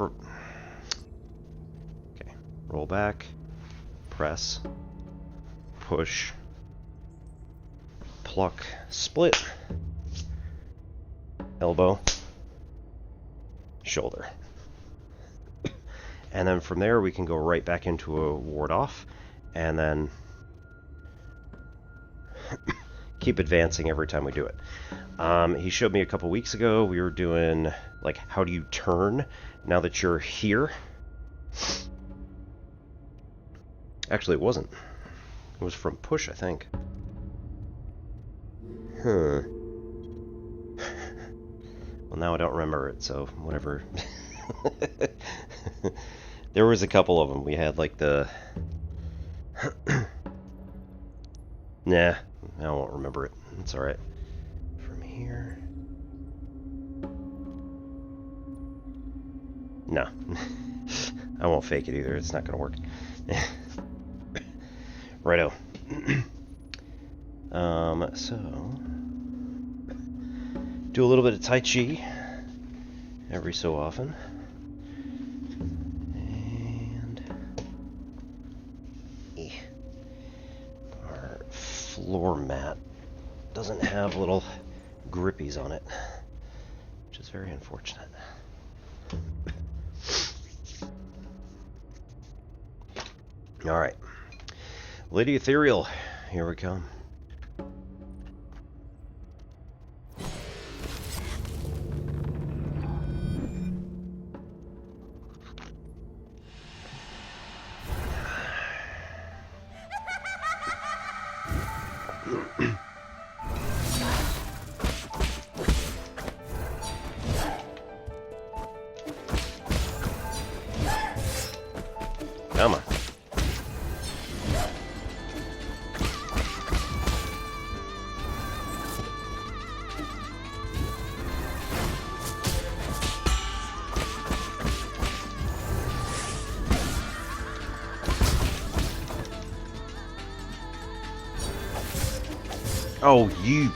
Okay. Roll back. Press. Push. Pluck. Split. Elbow. Shoulder. And then from there we can go right back into a ward off, and then keep advancing every time we do it. He showed me a couple weeks ago, we were doing like, how do you turn now that you're here? Actually, it wasn't. It was from push, I think. Huh. Well, now I don't remember it, so whatever. There was a couple of them. We had like the... Nah, I won't remember it. It's alright. From here... No. I won't fake it either. It's not gonna work. Righto. So... do a little bit of Tai Chi every so often. And... our floor mat doesn't have little grippies on it, which is very unfortunate. Alright. Lady Ethereal, here we come. Come on. Oh, you...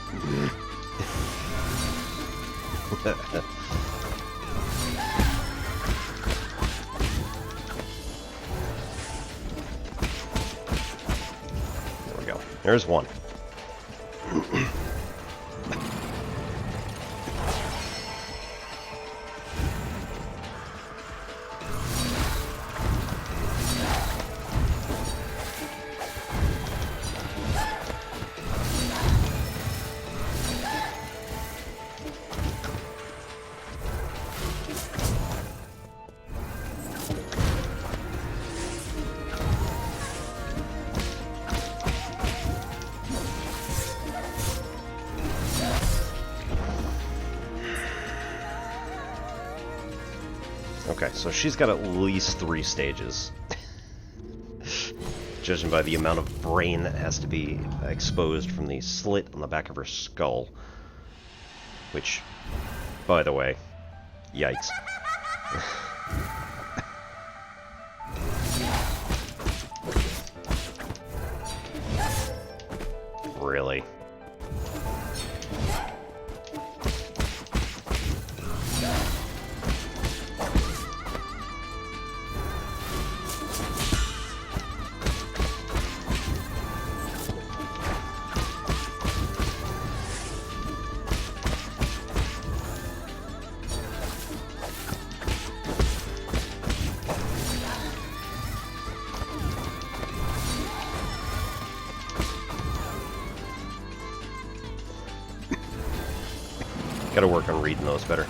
There we go. There's one. Okay, so she's got at least 3 stages. Judging by the amount of brain that has to be exposed from the slit on the back of her skull. Which, by the way, yikes. Really? Gotta work on reading those better.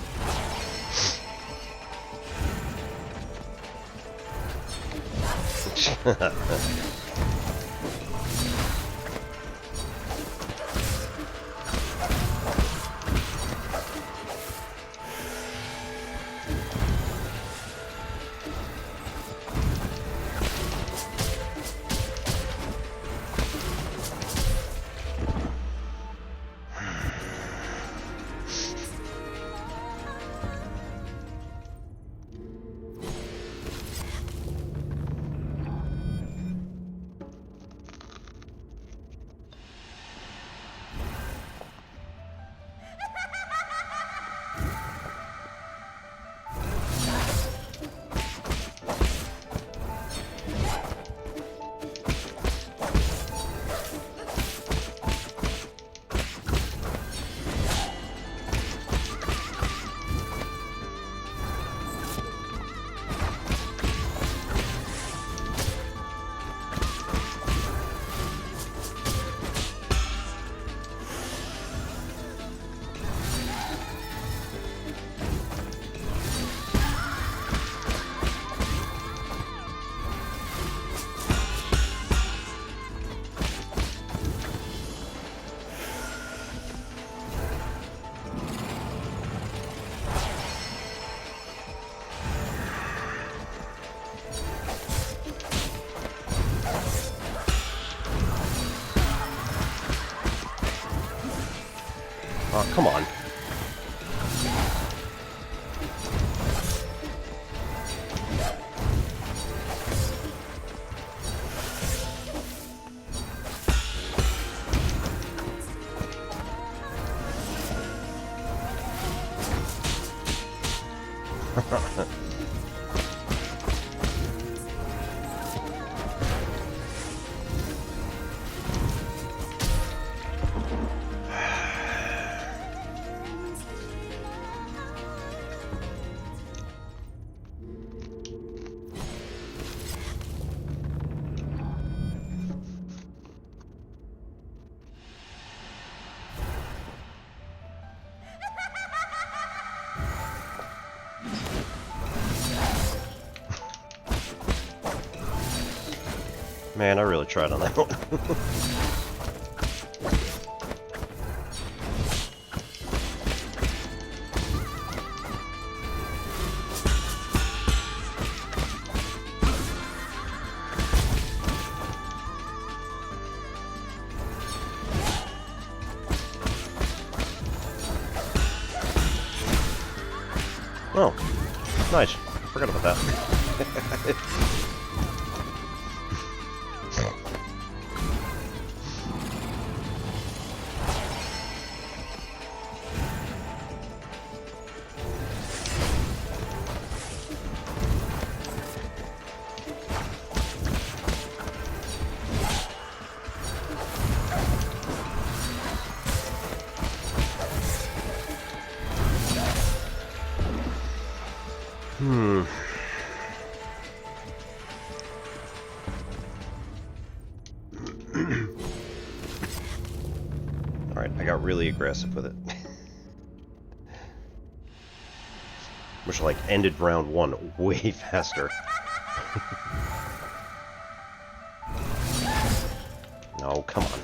Oh, come on. Man, I really tried on that one. Oh, nice. Forgot about that. Alright, I got really aggressive with it. Which, like, ended round one way faster. No, come on.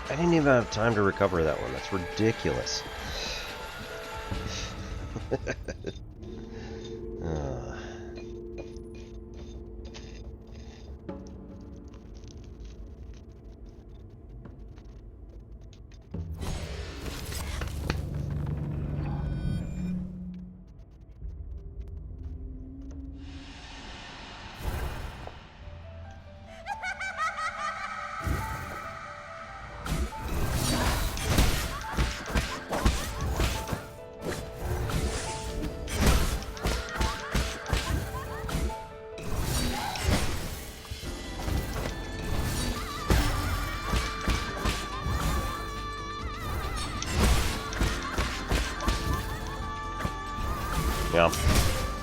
I didn't even have time to recover that one. That's ridiculous. Yeah,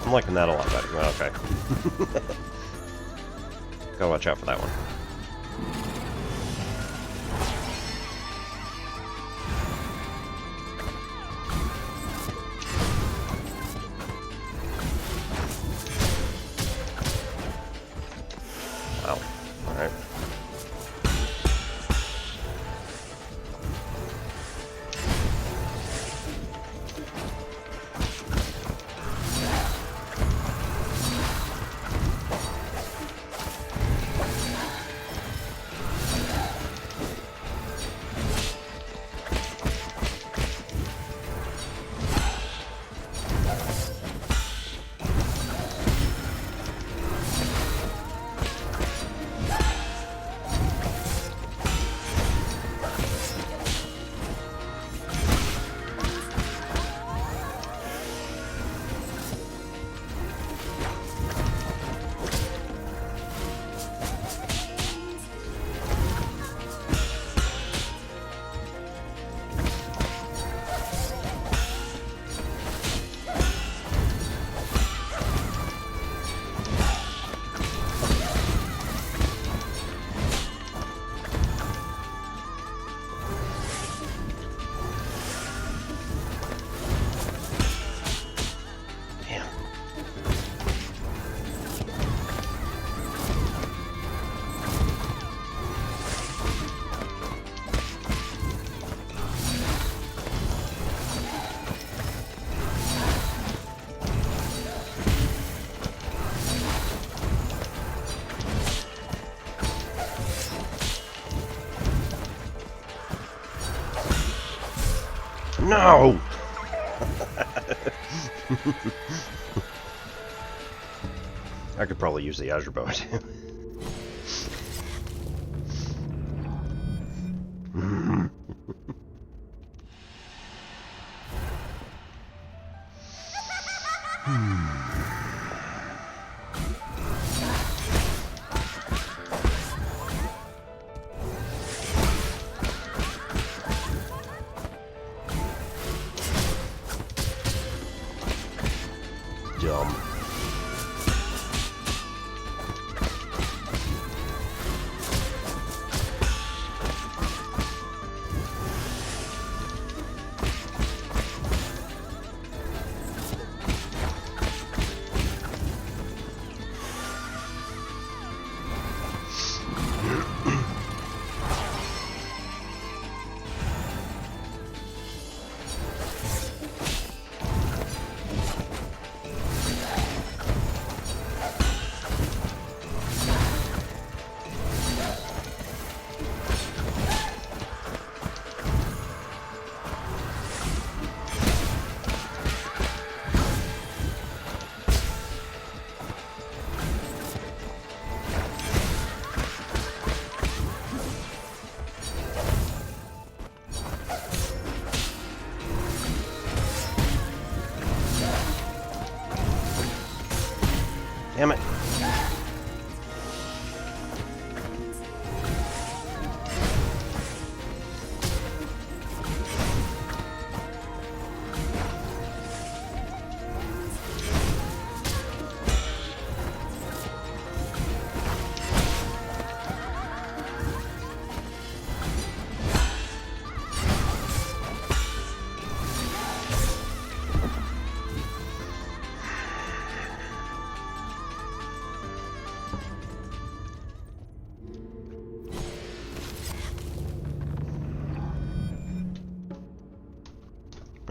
I'm liking that a lot better. Okay. Gotta watch out for that one. Wow. Alright. No! I could probably use the Azure Bow too.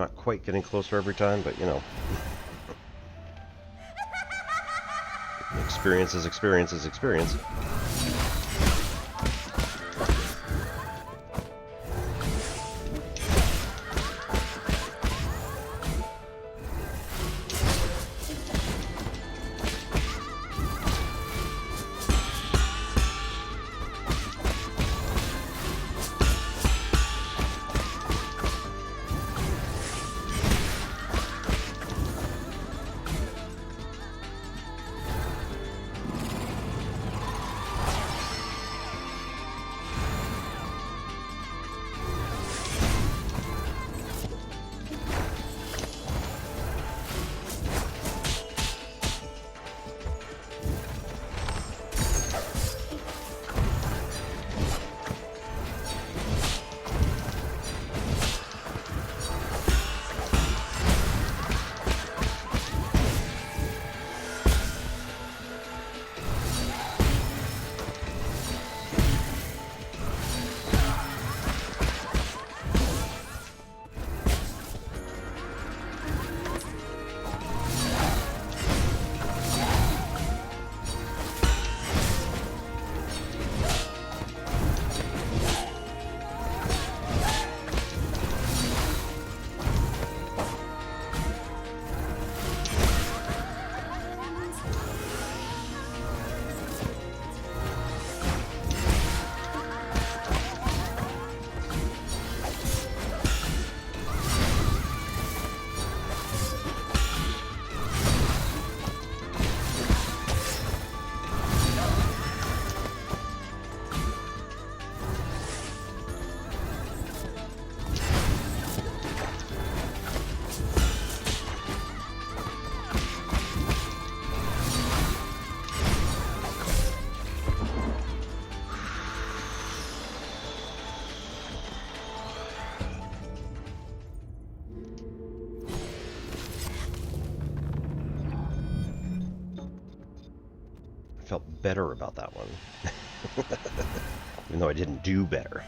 Not quite getting closer every time, but you know. Experience is experience is experience. Felt better about that one. Even though I didn't do better.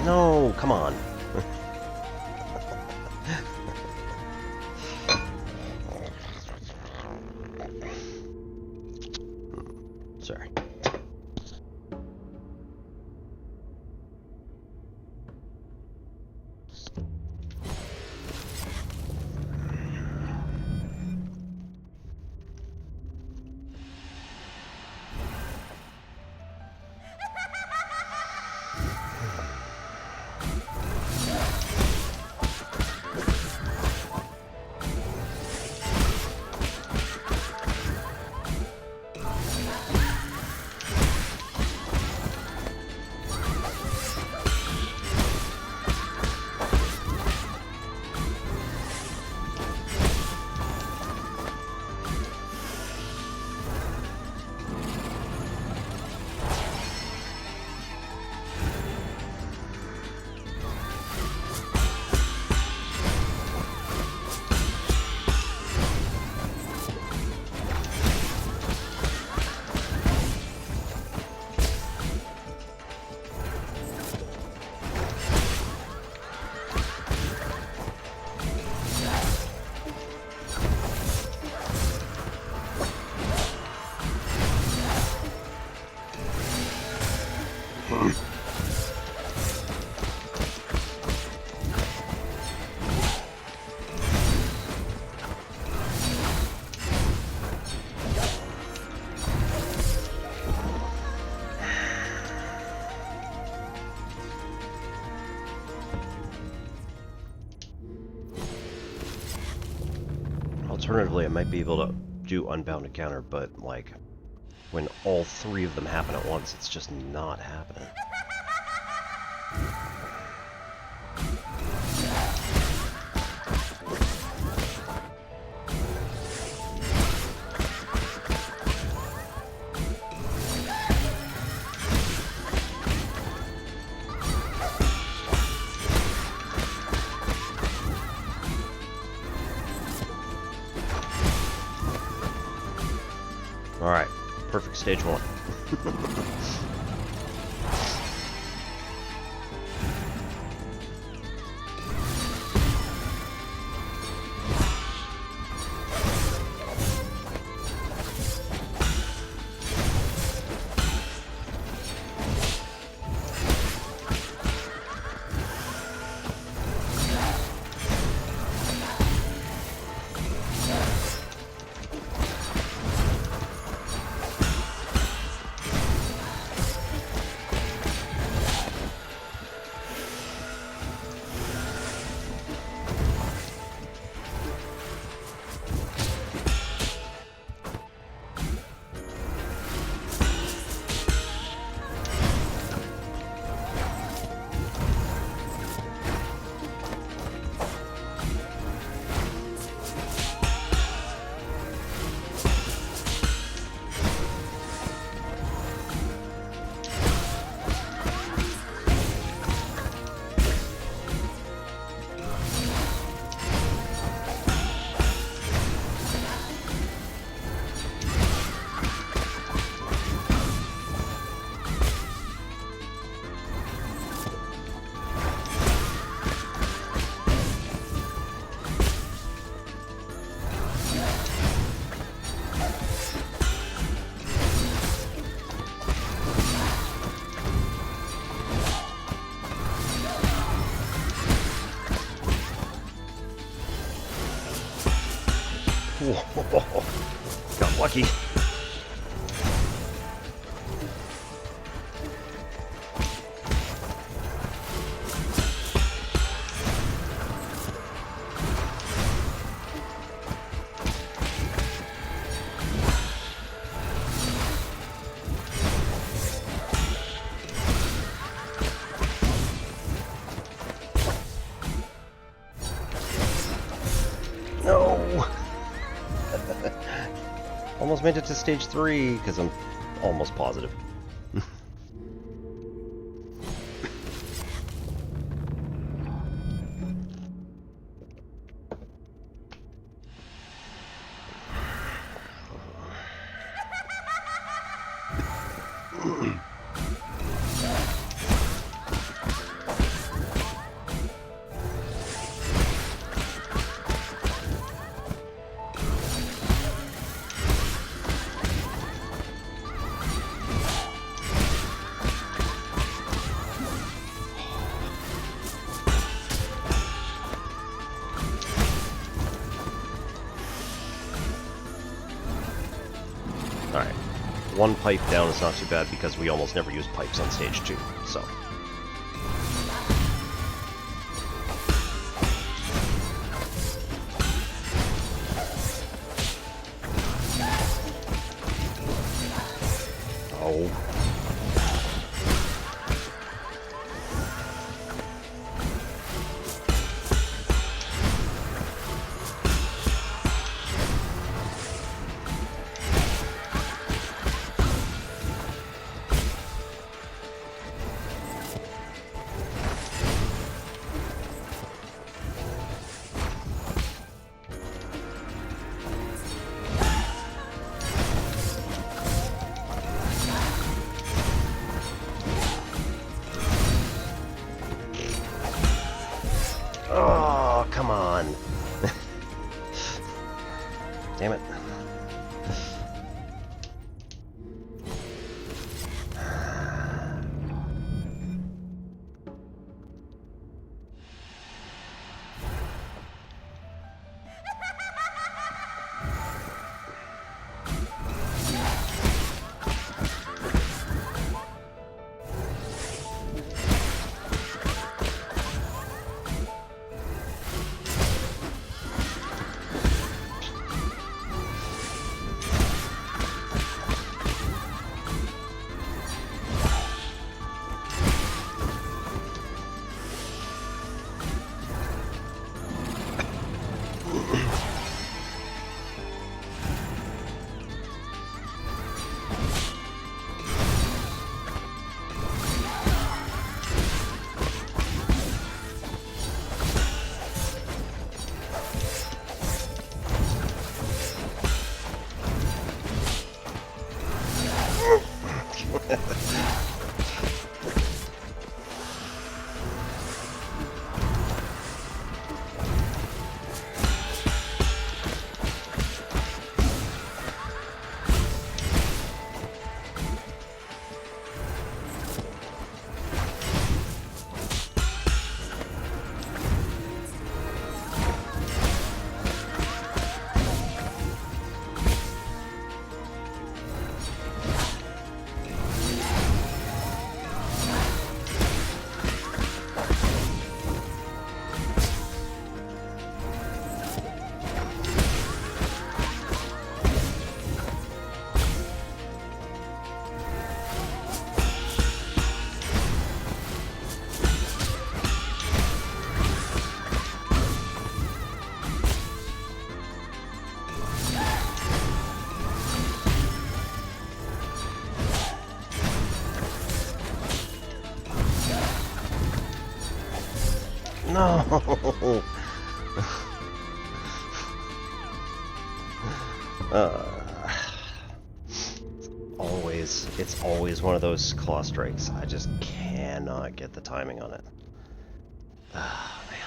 No, come on. Sorry. Alternatively, I might be able to do Unbound Encounter, but, like, when all three of them happen at once, it's just not happening. Alright, perfect stage one. Whoa. Got lucky. No! Almost made it to stage 3, because I'm almost positive. Alright. One pipe down is not too bad because we almost never use pipes on stage 2, so. Oh. Oh, come on. Damn it. No! It's always one of those claw strikes. I just cannot get the timing on it. Ah, man.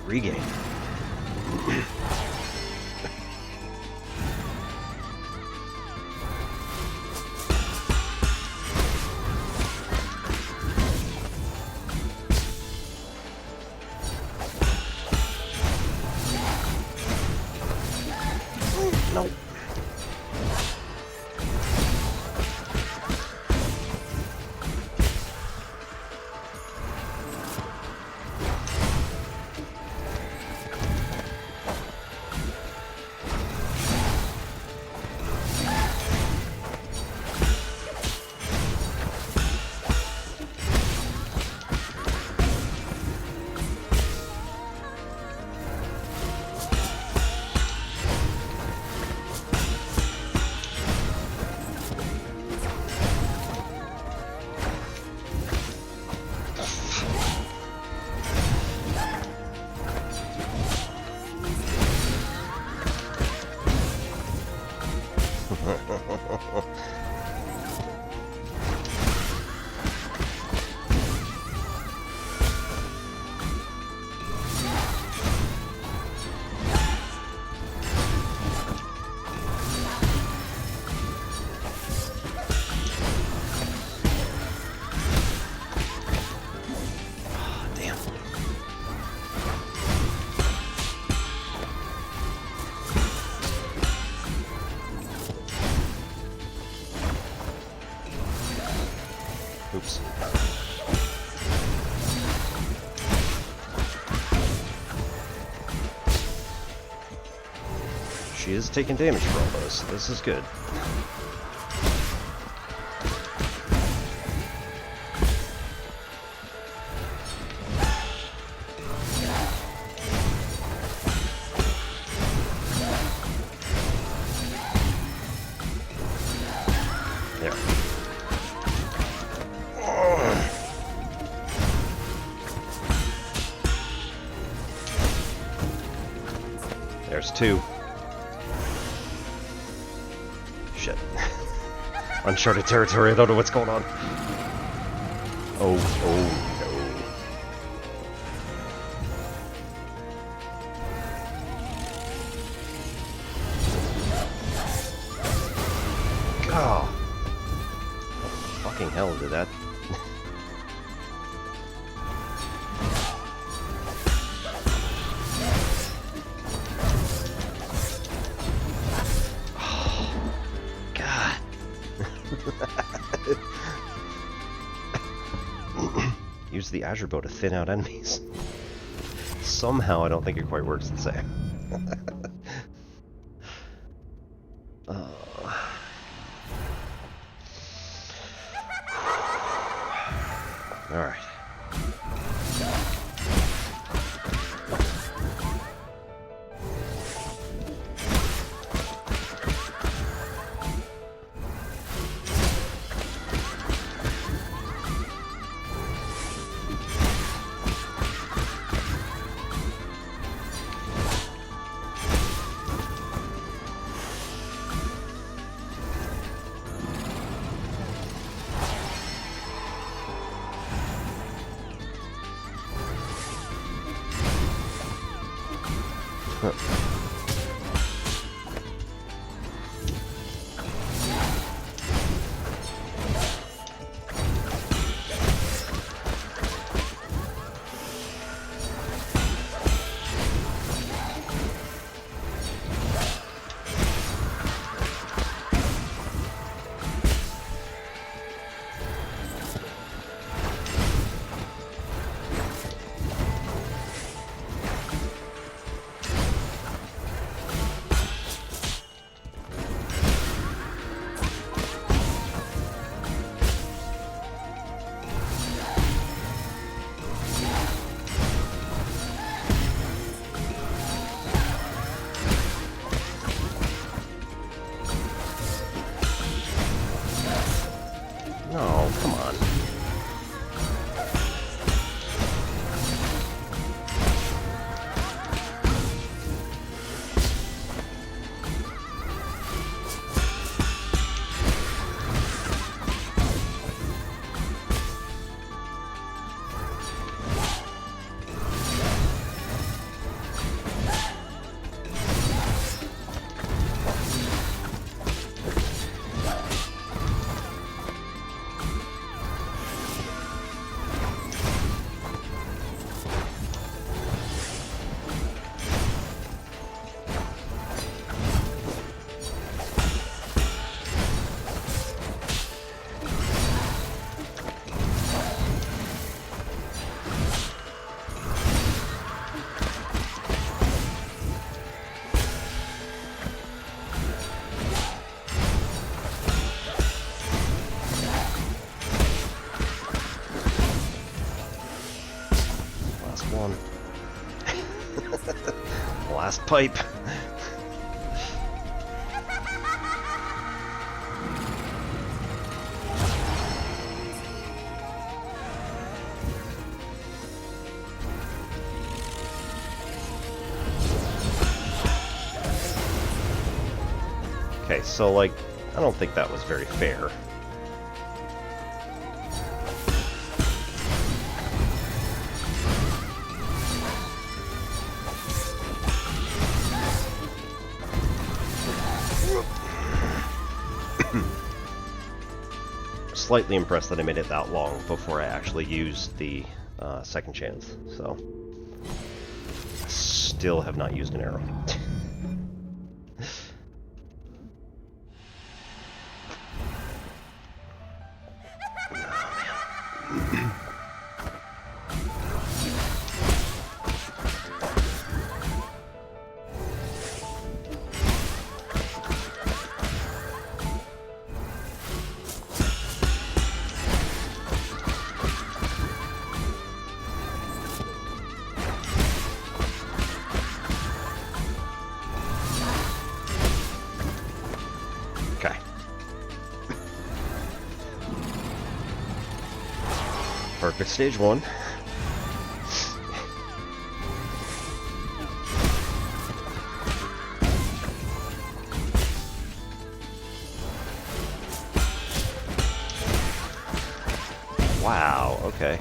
Regain. Nope. Oops. She is taking damage for all those, so this is good. There. There's two. Shit. Uncharted territory, I don't know what's going on. Oh no. God. What the fucking hell did that? Use the Azure Bow to thin out enemies. Somehow I don't think it quite works the same. Alright. one. Last pipe. Okay, so, like, I don't think that was very fair. Slightly impressed that I made it that long before I actually used the second chance, so... Still have not used an arrow. Perfect stage one. Wow, okay.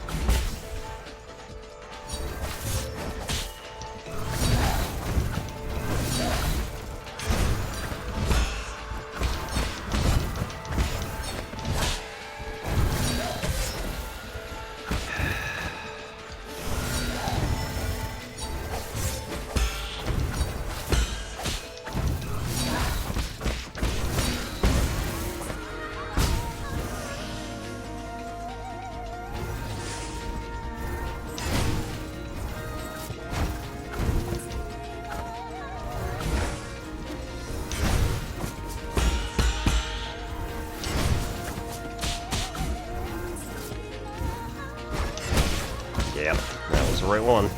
Yep, that was the right one.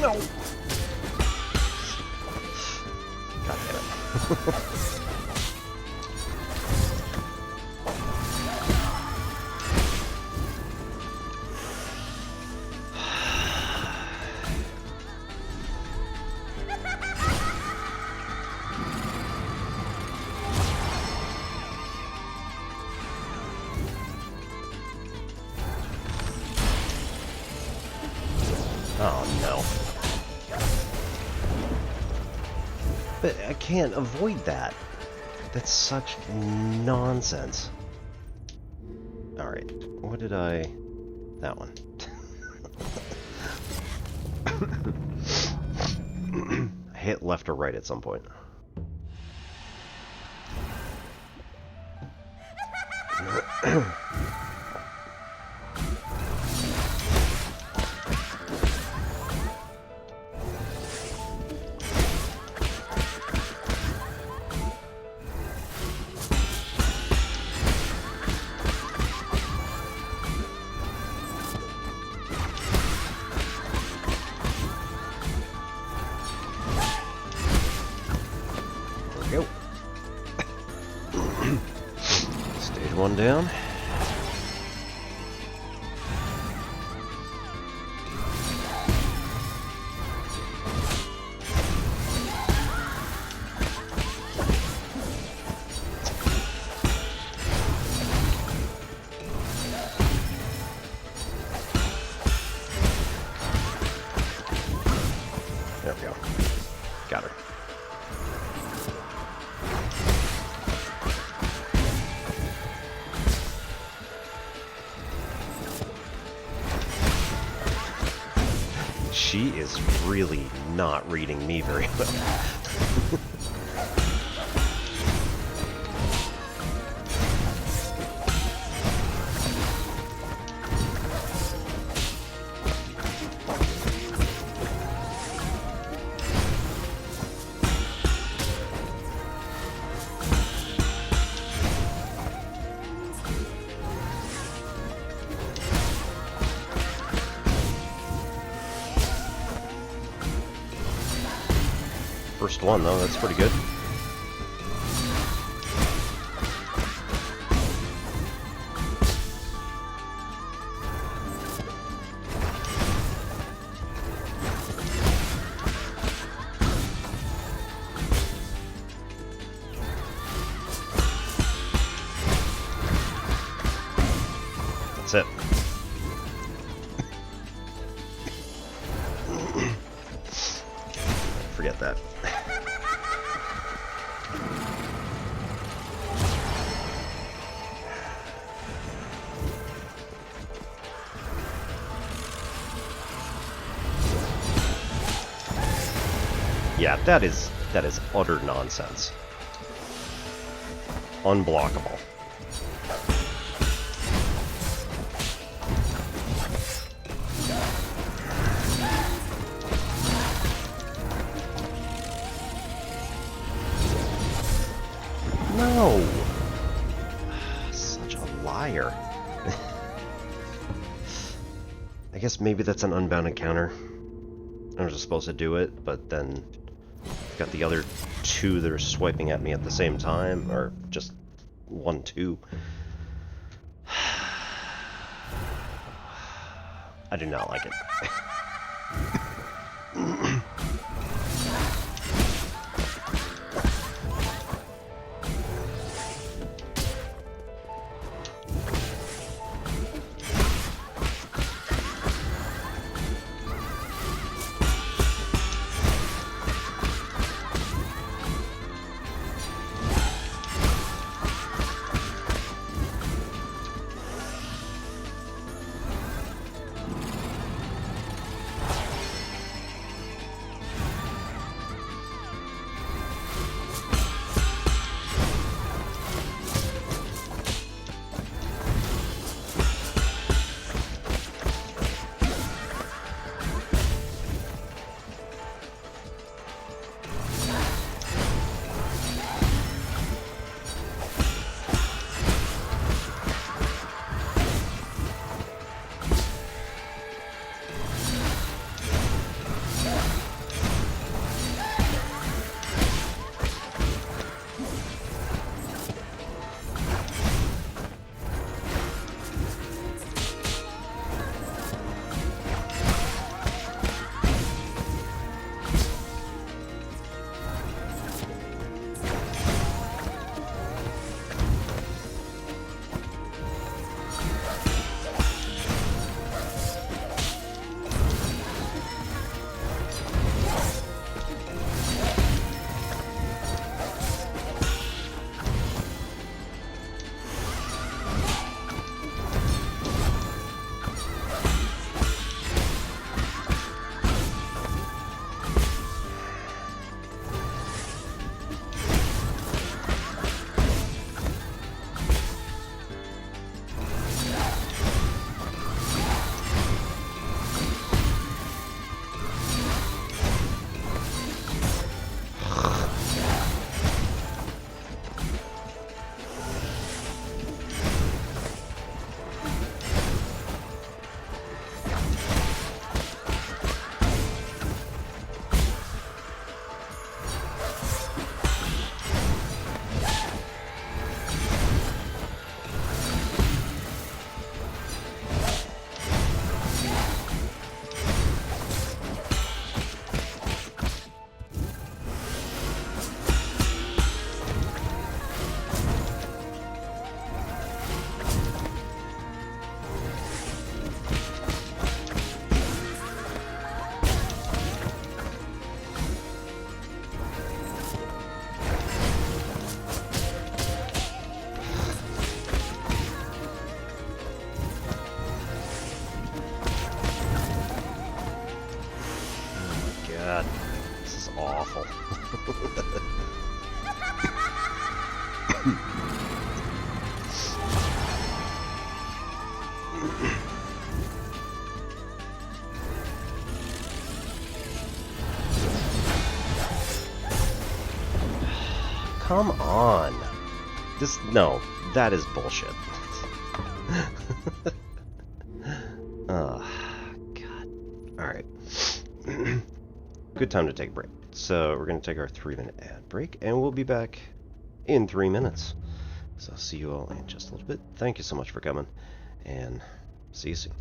No! God damn it. Oh no. But I can't avoid that. That's such nonsense. Alright, what did I... That one. I hit left or right at some point. one down. There we go. Got her. She is really not reading me very well. First one, though, that's pretty good. That's it. Forget that. Yeah, that is utter nonsense. Unblockable. No! Such a liar. I guess maybe that's an unbounded counter. I was supposed to do it, but then I've got the other two that are swiping at me at the same time, or just 1, 2. I do not like it. This is awful. Come on. No, that is bullshit. Oh, God. Alright. Good time to take a break. So we're going to take our 3-minute ad break, and we'll be back in 3 minutes. So I'll see you all in just a little bit. Thank you so much for coming, and see you soon.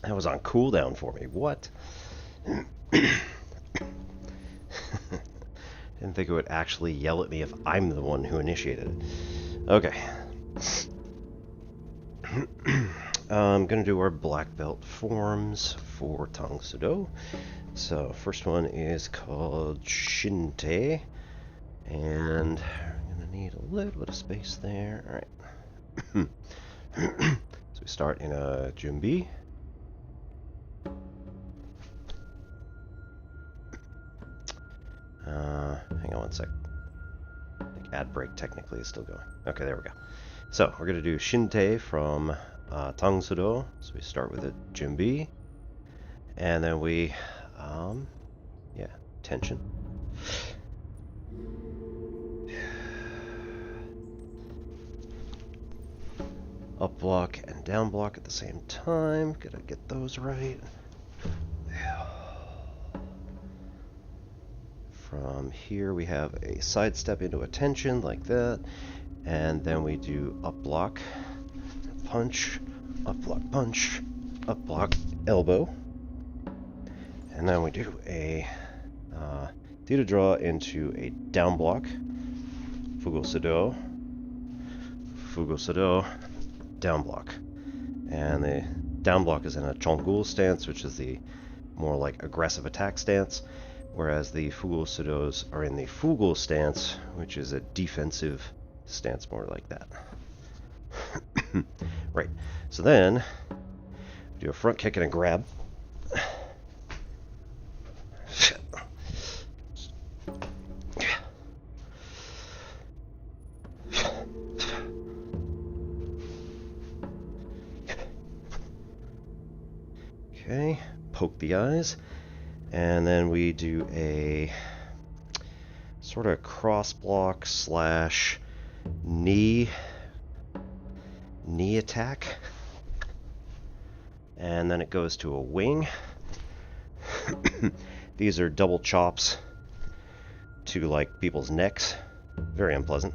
That was on cooldown for me. What? Didn't think it would actually yell at me if I'm the one who initiated it. Okay. I'm gonna do our black belt forms for Tang Soo Do. So first one is called Shinte, and I'm gonna need a little bit of space there. All right. So we start in a Junbi. Hang on one sec. I think ad break technically is still going. Okay, there we go. So we're gonna do Shinte from Tang Soo Do. So we start with a Junbi, and then we, tension. Up block and down block at the same time. Gotta get those right. From here we have a sidestep into a tension like that, and then we do up block, punch, up block, punch, up block, elbow, and then we do a theta draw into a down block, Fugo Sado, down block, and the down block is in a Chongul stance, which is the more like aggressive attack stance, whereas the Fugo Sados are in the Fugo stance, which is a defensive stance, more like that. Right, so then we do a front kick and a grab. Okay, poke the eyes, and then we do a sort of cross block slash knee attack, and then it goes to a wing. These are double chops to like people's necks. Very unpleasant.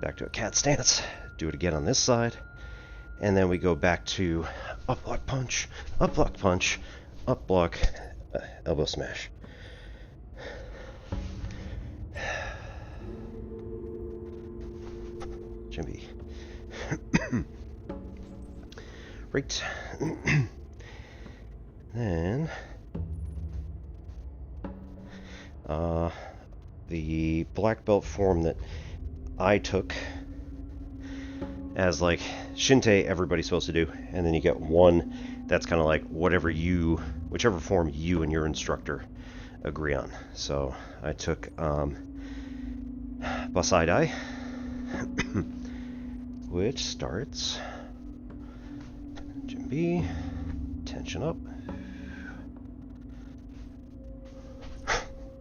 Back to a cat stance. Do it again on this side. And then we go back to up block punch, up block punch, up block, elbow smash. Jimmy. Right. Then the black belt form that I took as like Shinte, everybody's supposed to do, and then you get one that's kind of like whichever form you and your instructor agree on. So I took Basaidai, which starts Jim B, tension up,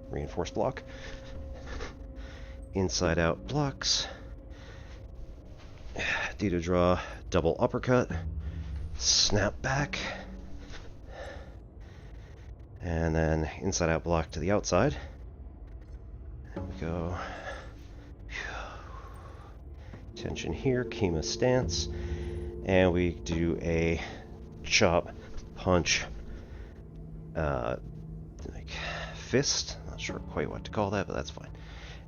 reinforced block, inside out blocks, D to draw, double uppercut, snap back, and then inside out block to the outside. And we go tension here, Kima stance, and we do a chop, punch, like fist. Not sure quite what to call that, but that's fine.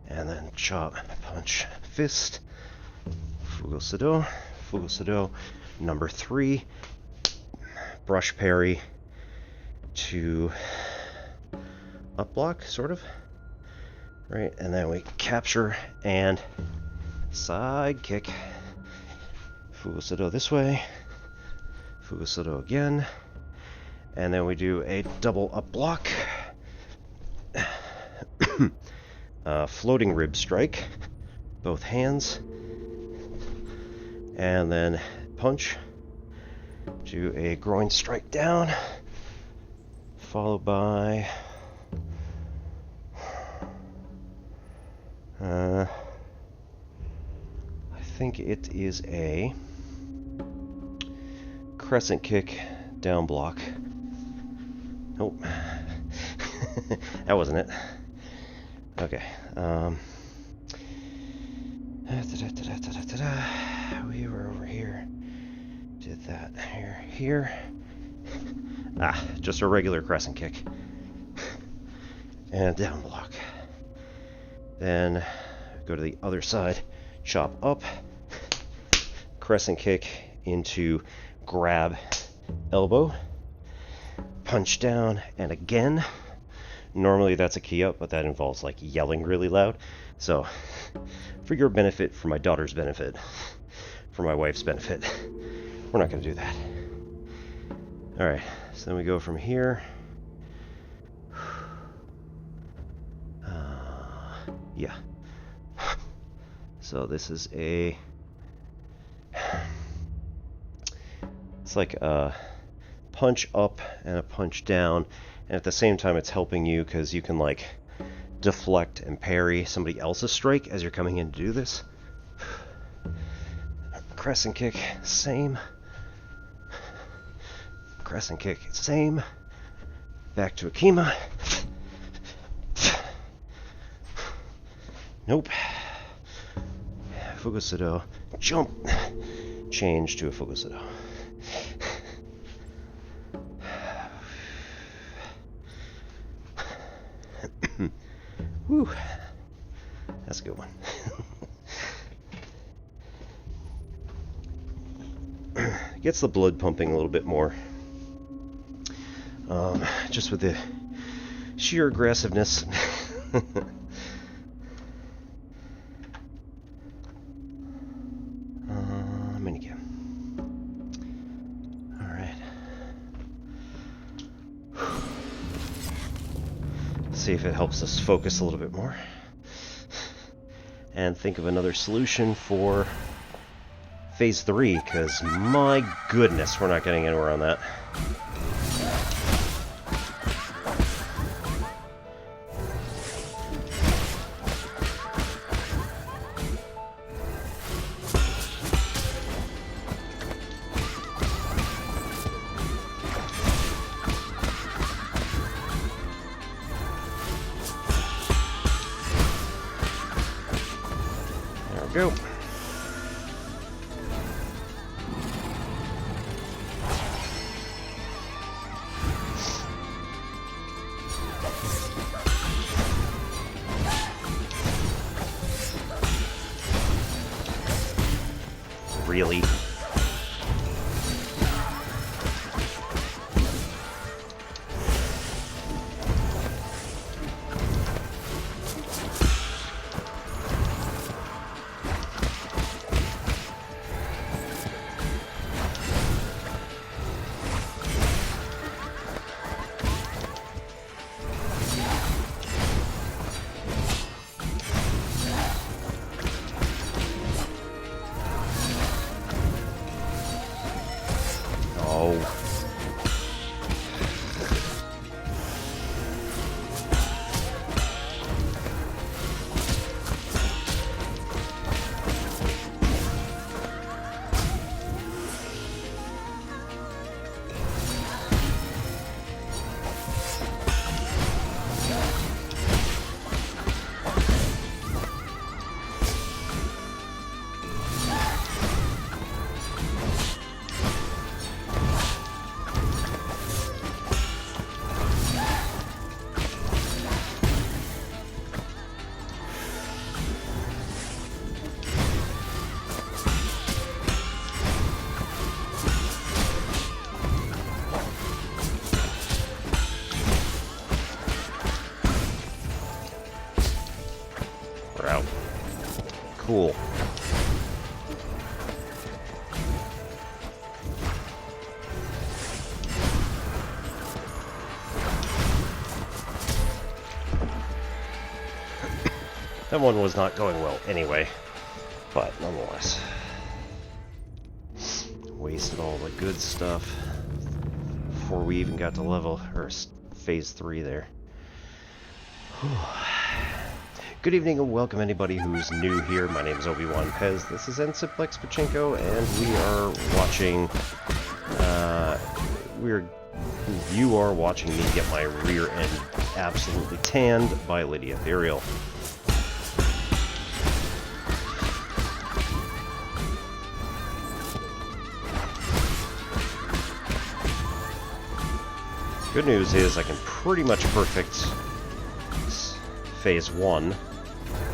And then chop, punch, fist, Fugo number 3, brush parry to up block, sort of. Right, and then we capture and side kick. Fugo this way, Fugo again, and then we do a double up block, floating rib strike, both hands, and then punch, do a groin strike down, followed by I think it is a crescent kick down block. Nope. That wasn't it. Okay. We were over here. Did that here. Just a regular crescent kick. And down block. Then go to the other side, chop up, crescent kick into grab elbow, punch down, and again. Normally that's a key up, but that involves like yelling really loud. So for your benefit, for my daughter's benefit, for my wife's benefit, we're not going to do that. Alright, so then we go from here. Yeah. So this is it's like a punch up and a punch down, and at the same time it's helping you because you can like deflect and parry somebody else's strike as you're coming in to do this. Crescent kick, same. Crescent kick, same. Back to Akima. Nope. Fugo, jump, change to a Fugo. Whew. That's a good one. Gets the blood pumping a little bit more. Just with the sheer aggressiveness. Minigame. Alright. See if it helps us focus a little bit more. And think of another solution for Phase 3, because my goodness, we're not getting anywhere on that. There we go. Really? We're out. Cool. That one was not going well anyway, but nonetheless. Wasted all the good stuff before we even got to level, or phase 3 there. Good evening and welcome anybody who's new here. My name is Obi-Wan Pez. This is Ensiplex Pachinko, and we are watching, you are watching me get my rear end absolutely tanned by Lady Ethereal. Good news is I can pretty much perfect phase 1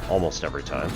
almost every time.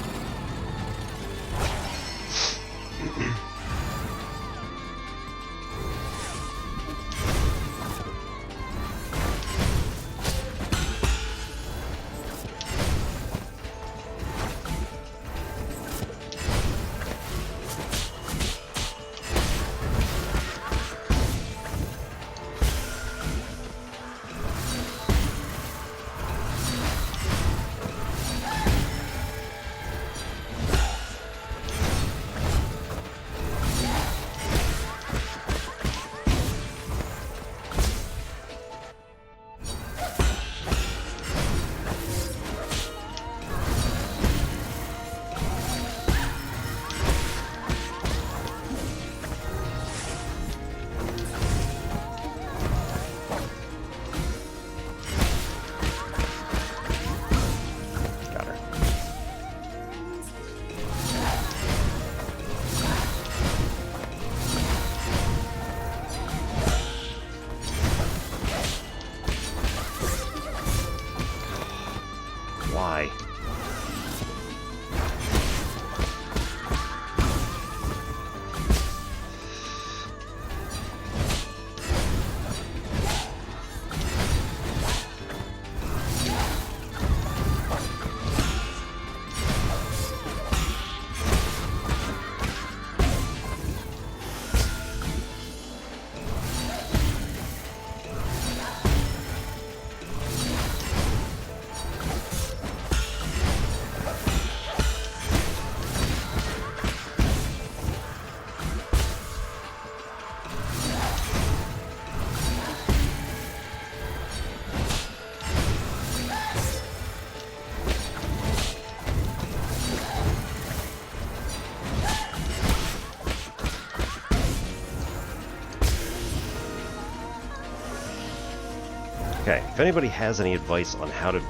Okay, if anybody has any advice on how to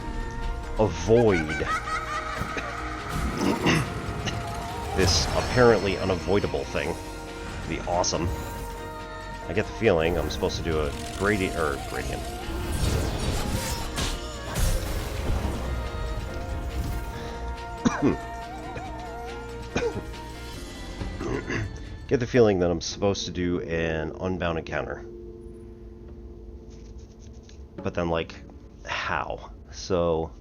avoid this apparently unavoidable thing, it'd be awesome. I get the feeling I'm supposed to do a gradient. Get the feeling that I'm supposed to do an unbound encounter. But then, like, how? So,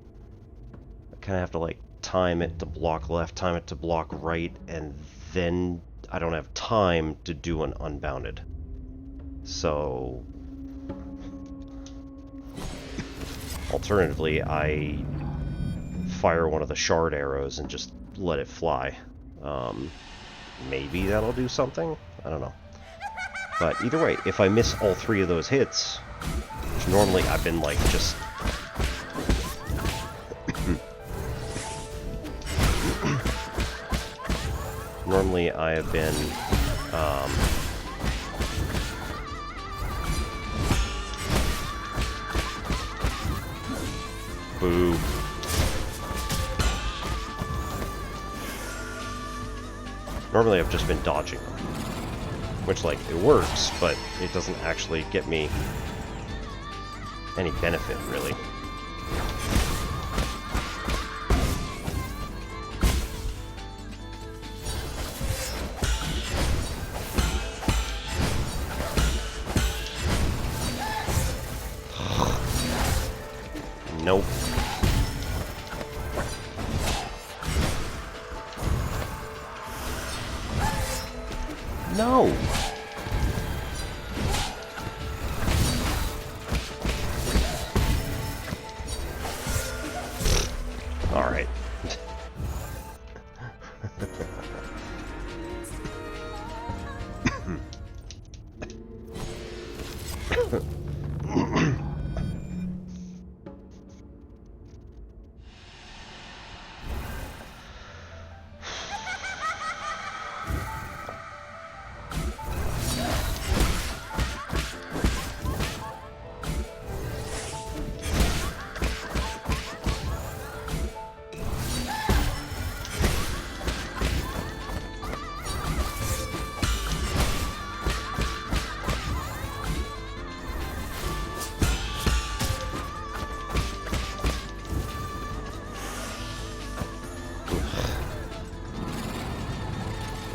I kind of have to, like, time it to block left, time it to block right, and then I don't have time to do an unbounded. So, alternatively, I fire one of the shard arrows and just let it fly. Maybe that'll do something? I don't know. But either way, if I miss all 3 of those hits, which normally I've been like just... normally I have been... boo. Normally I've just been dodging them. Which, like, it works, but it doesn't actually get me any benefit, really. Nope. No! Alright.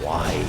Why?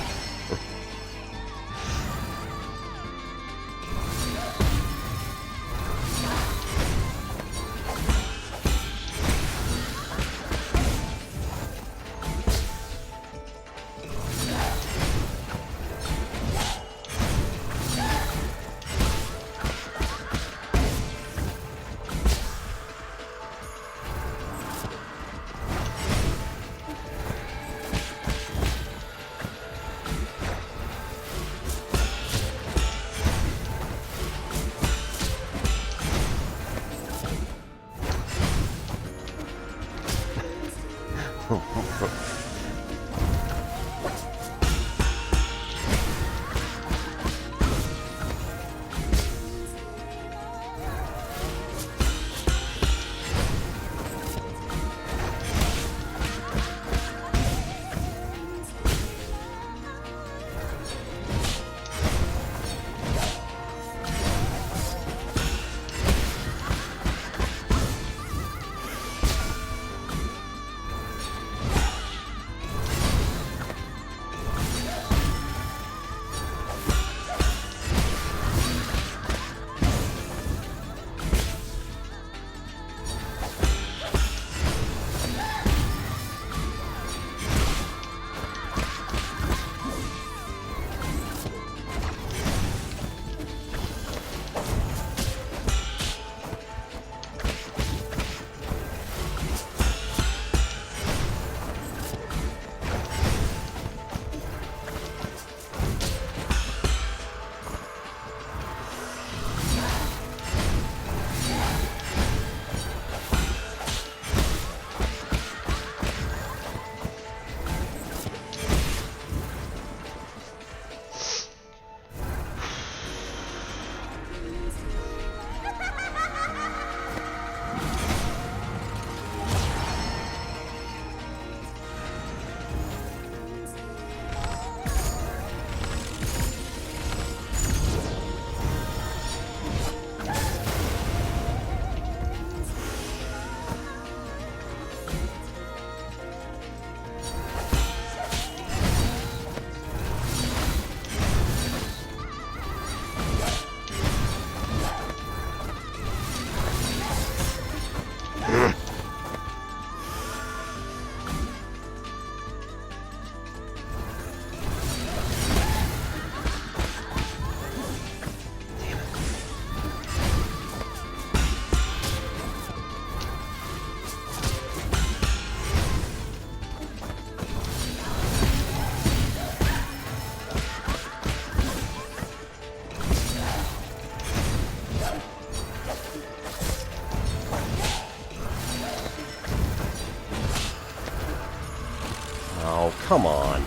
Come on.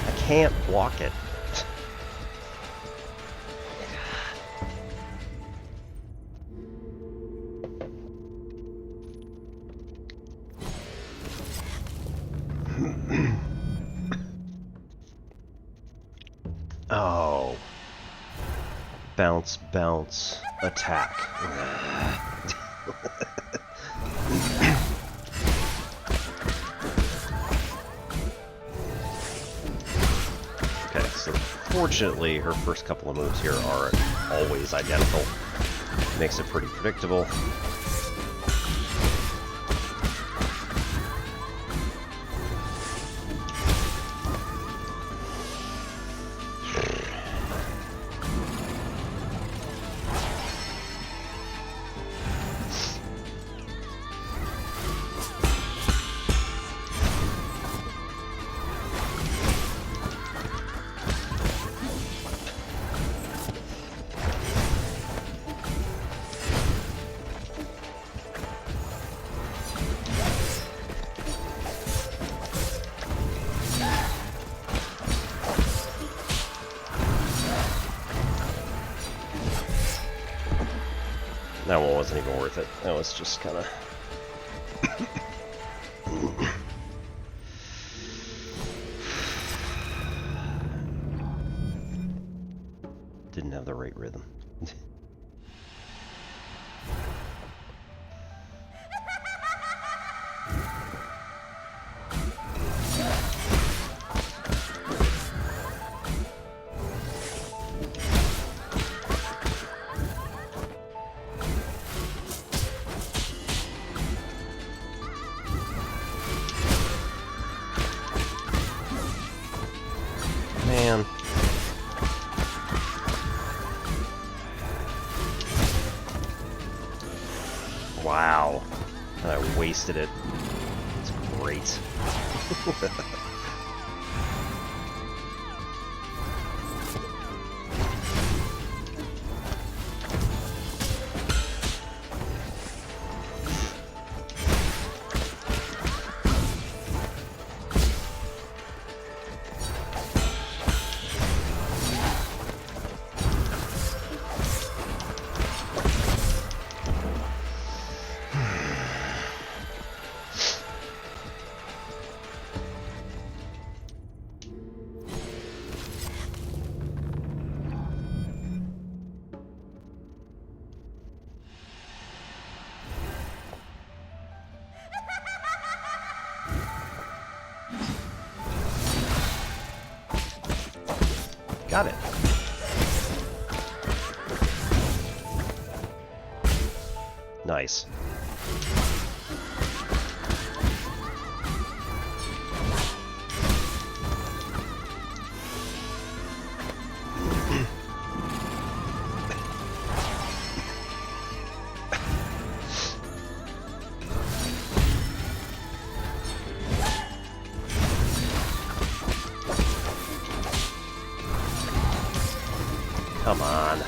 I can't block it. Oh. Bounce, bounce, attack. Okay, so fortunately her first couple of moves here are always identical. Makes it pretty predictable. That one wasn't even worth it. That was just kind of... Didn't have the right rhythm. Man. Wow. And I wasted it. It's great. Got it. Nice. Come on.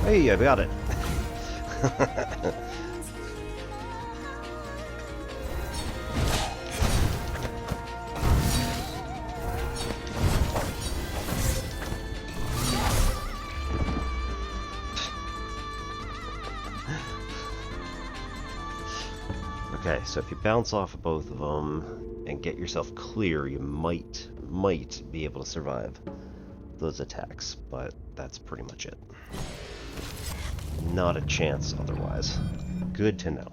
Hey, I got it. Okay, so if you bounce off of both of them and get yourself clear, you might be able to survive those attacks, but that's pretty much it. Not a chance otherwise. Good to know.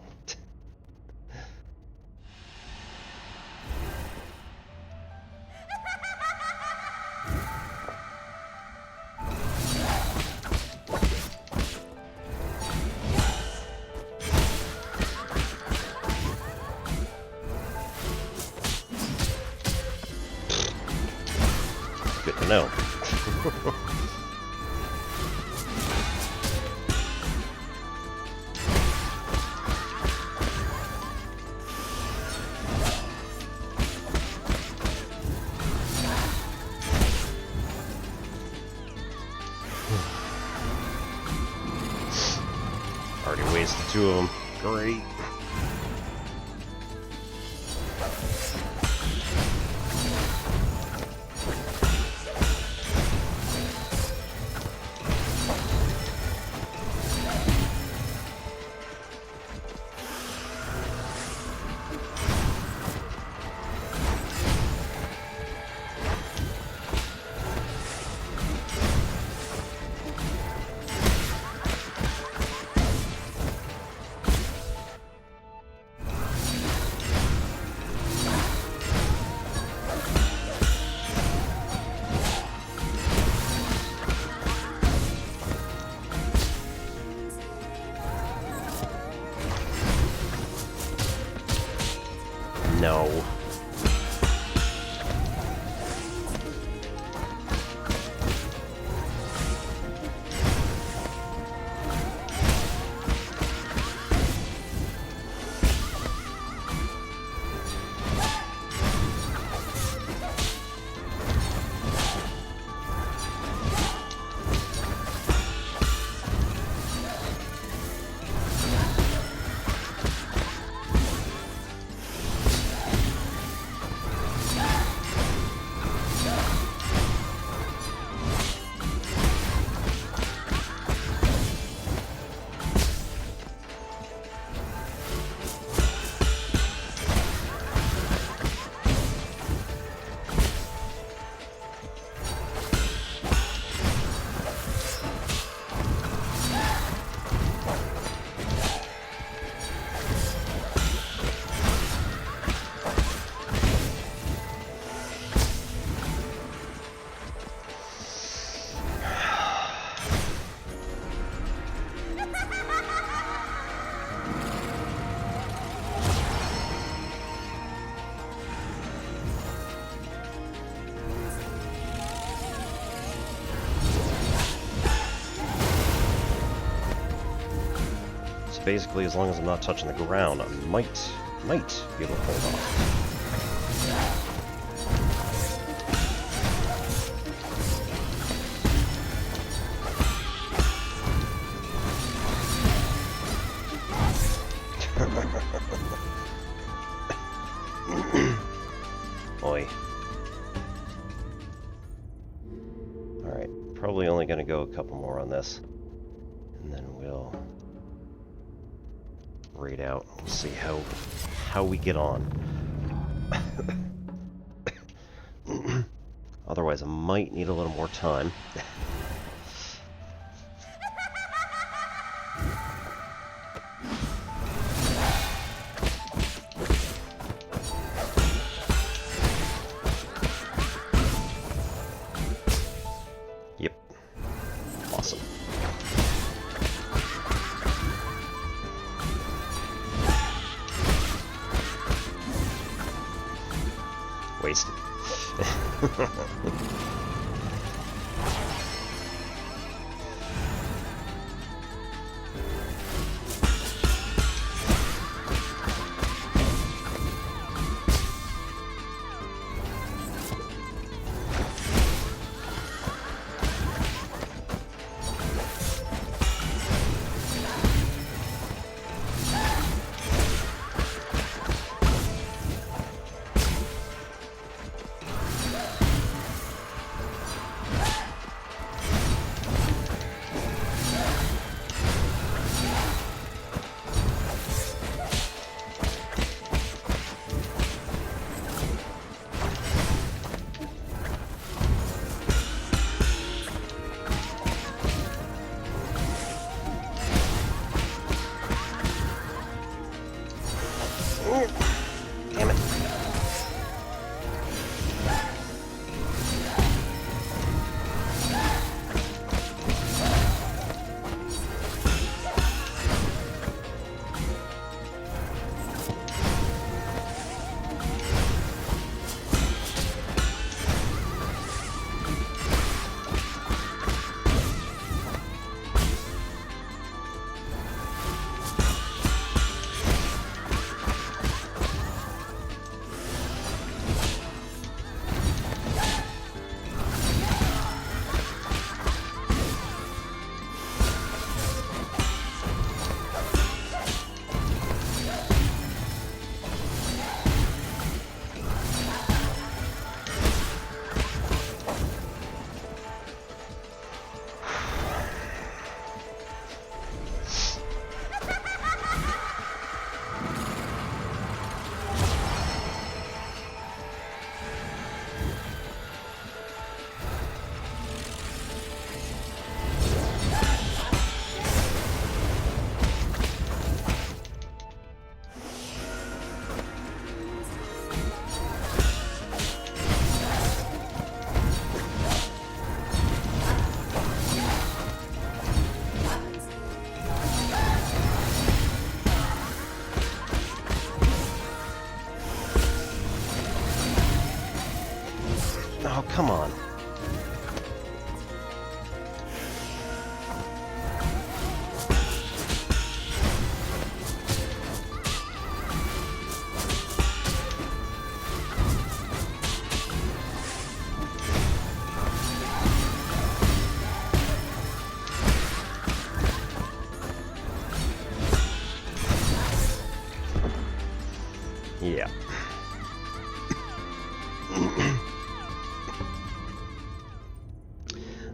Good to know. Already wasted two of them. Great. No. Basically, as long as I'm not touching the ground, I might be able to hold off. Oi. Alright, probably only gonna go a couple more on this, and then we'll raid out. We'll see how we get on. Otherwise, I might need a little more time. Yep. Awesome. Wasted.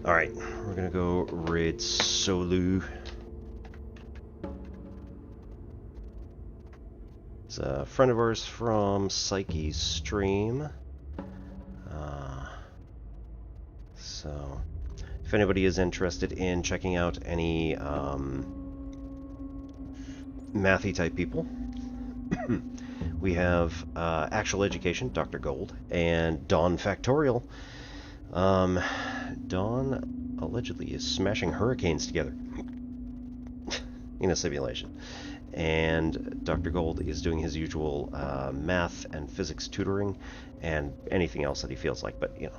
Alright, we're gonna go raid Solu. It's a friend of ours from Psyche's stream. So, if anybody is interested in checking out any mathy type people, we have Actual Education, Dr. Gold, and Dawn Factorial. Dawn allegedly is smashing hurricanes together in a simulation. And Dr. Gold is doing his usual math and physics tutoring and anything else that he feels like, but you know.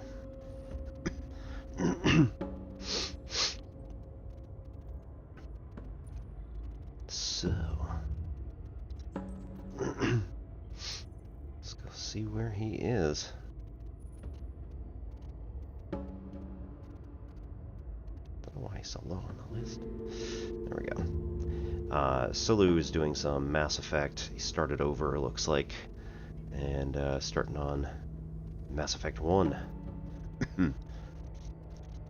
So, let's go see where he is. Don't know why he's so low on the list. There we go. Sulu is doing some Mass Effect. He started over, looks like, and starting on Mass Effect 1.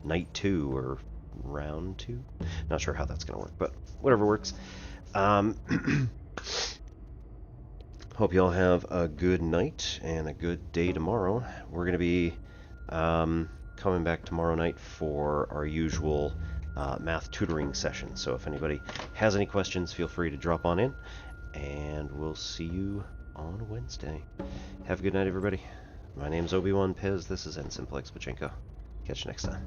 Night 2 or round 2? Not sure how that's going to work, but whatever works. Hope you all have a good night and a good day tomorrow. We're going to be coming back tomorrow night for our usual math tutoring session. So if anybody has any questions, feel free to drop on in, and we'll see you on Wednesday. Have a good night, everybody. My name's Obi-Wan Pez. This is Ensign Plex Pachenko. Catch you next time.